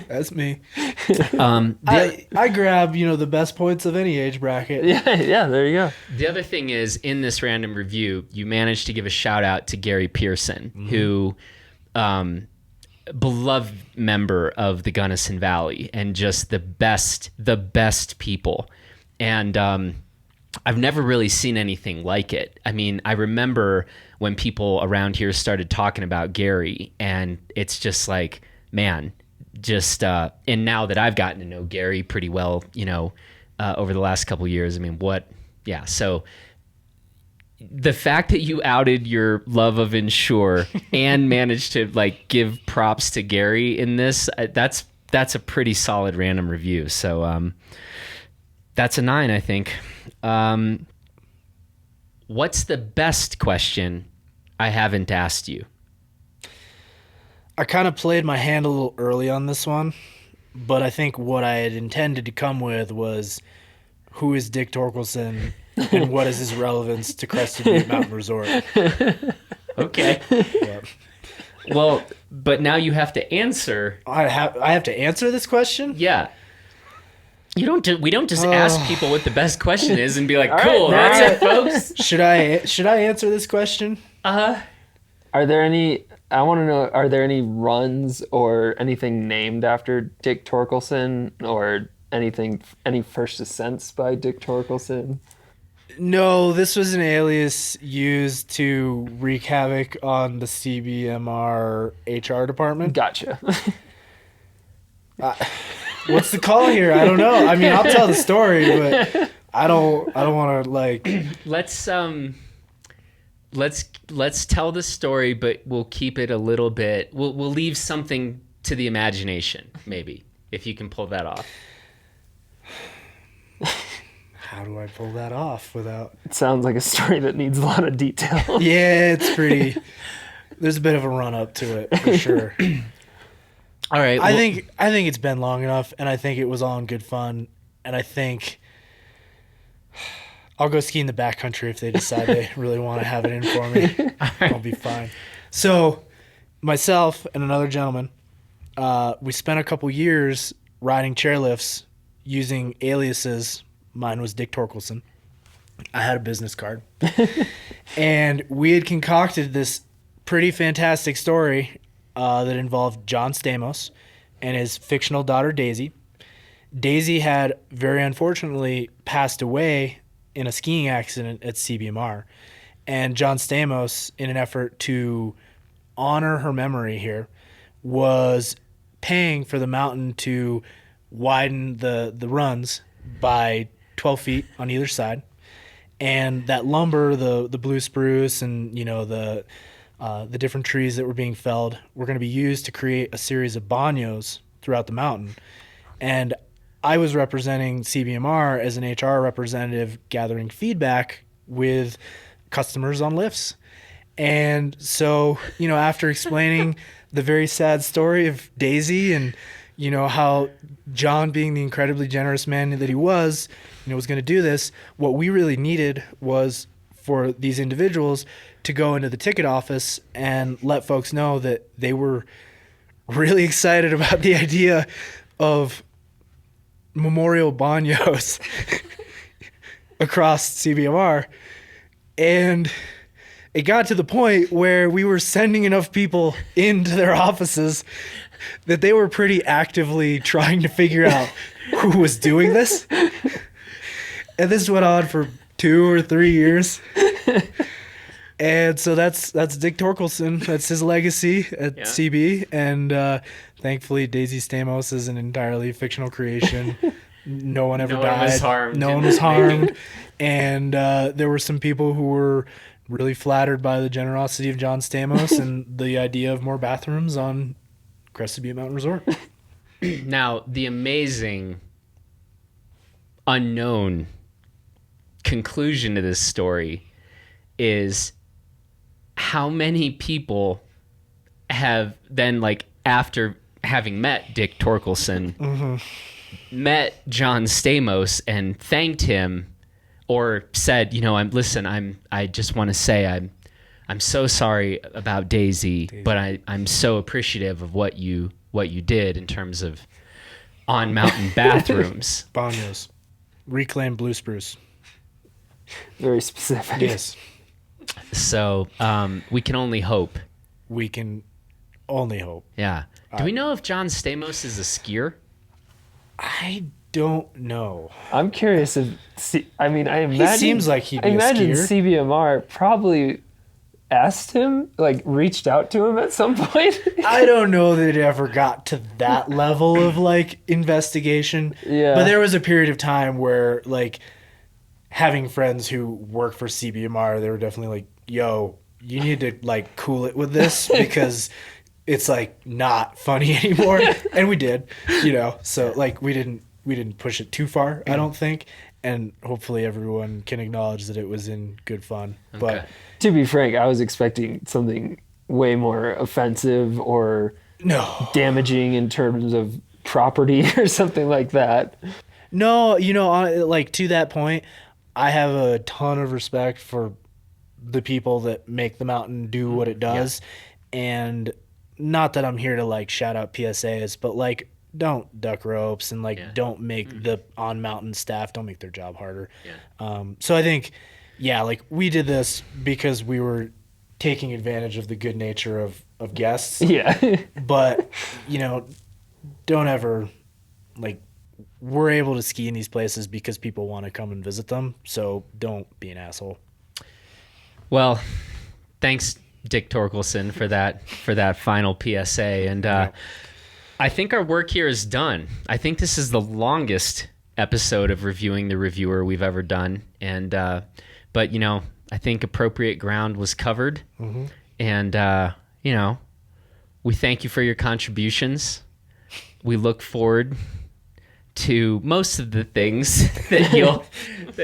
S4: That's me.
S1: The
S4: I grab, the best points of any age bracket.
S3: Yeah, there you go.
S1: other thing is, in this random review, you managed to give a shout out to Gary Pearson, who, beloved member of the Gunnison Valley and just the best people. And I've never really seen anything like it. I mean, I remember when people around here started talking about Gary, and it's just like, man, and now that I've gotten to know Gary pretty well, over the last couple of years, I mean, so the fact that you outed your love of Ensure and managed to like give props to Gary in this, that's a pretty solid random review. So that's a 9, I think. What's the best question I haven't asked you?
S4: I kind of played my hand a little early on this one, but I think what I had intended to come with was, who is Dick Torkelson and what is his relevance to Crested Butte Mountain Resort?
S1: Okay.
S4: Yeah.
S1: Well, but now you have to answer.
S4: I have to answer this question?
S1: Yeah. We don't just ask people what the best question is and be like,
S3: All
S1: cool,
S3: right,
S1: that's
S3: all
S1: it, folks.
S4: Should I answer this question?
S3: Are there any? I want to know. Are there any runs or anything named after Dick Torkelson or any first ascents by Dick Torkelson?
S4: No, this was an alias used to wreak havoc on the CBMR HR department.
S3: Gotcha.
S4: What's the call here? I don't know. I mean, I'll tell the story, but I don't want to like.
S1: Let's tell the story, but we'll keep it a little bit. We'll leave something to the imagination, maybe, if you can pull that off.
S4: How do I pull that off without?
S3: It sounds like a story that needs a lot of detail.
S4: Yeah, it's pretty. There's a bit of a run up to it for sure.
S1: All right.
S4: I think it's been long enough, and I think it was all in good fun, and I think I'll go ski in the backcountry if they decide they really want to have it in for me. I'll be fine. So, myself and another gentleman, we spent a couple years riding chairlifts using aliases. Mine was Dick Torkelson. I had a business card. And we had concocted this pretty fantastic story that involved John Stamos and his fictional daughter, Daisy. Daisy had very unfortunately passed away in a skiing accident at CBMR. And John Stamos, in an effort to honor her memory here, was paying for the mountain to widen the runs by 12 feet on either side. And that lumber, the blue spruce and, the different trees that were being felled were going to be used to create a series of bagnios throughout the mountain. And I was representing CBMR as an HR representative, gathering feedback with customers on lifts. And so, after explaining the very sad story of Daisy and, how John, being the incredibly generous man that he was going to do this, what we really needed was for these individuals to go into the ticket office and let folks know that they were really excited about the idea of memorial bagnios across CBMR. And it got to the point where we were sending enough people into their offices that they were pretty actively trying to figure out who was doing this. And this went on for 2 or 3 years. And so that's Dick Torkelson. That's his legacy at CB. And thankfully, Daisy Stamos is an entirely fictional creation. No one ever died. No one was harmed. And there were some people who were really flattered by the generosity of John Stamos and the idea of more bathrooms on Crested Butte Mountain Resort.
S1: Now, the amazing, unknown conclusion to this story is how many people have then, after having met Dick Torkelson, met John Stamos and thanked him, or said, I just want to say I'm so sorry about Daisy, but I'm so appreciative of what you did in terms of on mountain bathrooms.
S4: Bagnios. Reclaim blue spruce.
S3: Very specific.
S4: Yes.
S1: So we can only hope.
S4: We can only hope.
S1: Yeah. Do we know if John Stamos is a skier?
S4: I don't know.
S3: I'm curious if I imagine
S4: he seems like he'd be
S3: I imagine
S4: a skier.
S3: CBMR probably asked him, reached out to him at some point.
S4: I don't know that it ever got to that level of investigation.
S3: Yeah.
S4: But there was a period of time where having friends who work for CBMR, they were definitely yo, you need to cool it with this because it's not funny anymore. And we did, so we didn't push it too far, I don't think. And hopefully everyone can acknowledge that it was in good fun.
S1: Okay.
S4: But
S3: To be frank, I was expecting something way more offensive or damaging in terms of property or something like that.
S4: No, to that point, I have a ton of respect for the people that make the mountain do what it does. Yeah. And not that I'm here to shout out PSAs, but don't duck ropes and don't make the on mountain staff, don't make their job harder. Yeah. So I think, we did this because we were taking advantage of the good nature of guests.
S3: Yeah.
S4: But, don't ever we're able to ski in these places because people want to come and visit them. So don't be an asshole.
S1: Well, thanks, Dick Torkelson, for that final PSA. And I think our work here is done. I think this is the longest episode of Reviewing the Reviewer we've ever done. And but I think appropriate ground was covered. Mm-hmm. And we thank you for your contributions. We look forward to most of the things that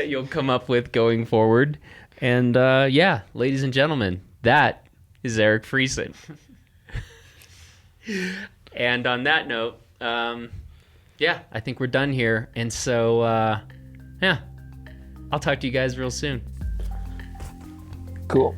S1: you'll come up with going forward. And ladies and gentlemen, that is Eric Freson. And on that note, I think we're done here. And so, I'll talk to you guys real soon.
S3: Cool.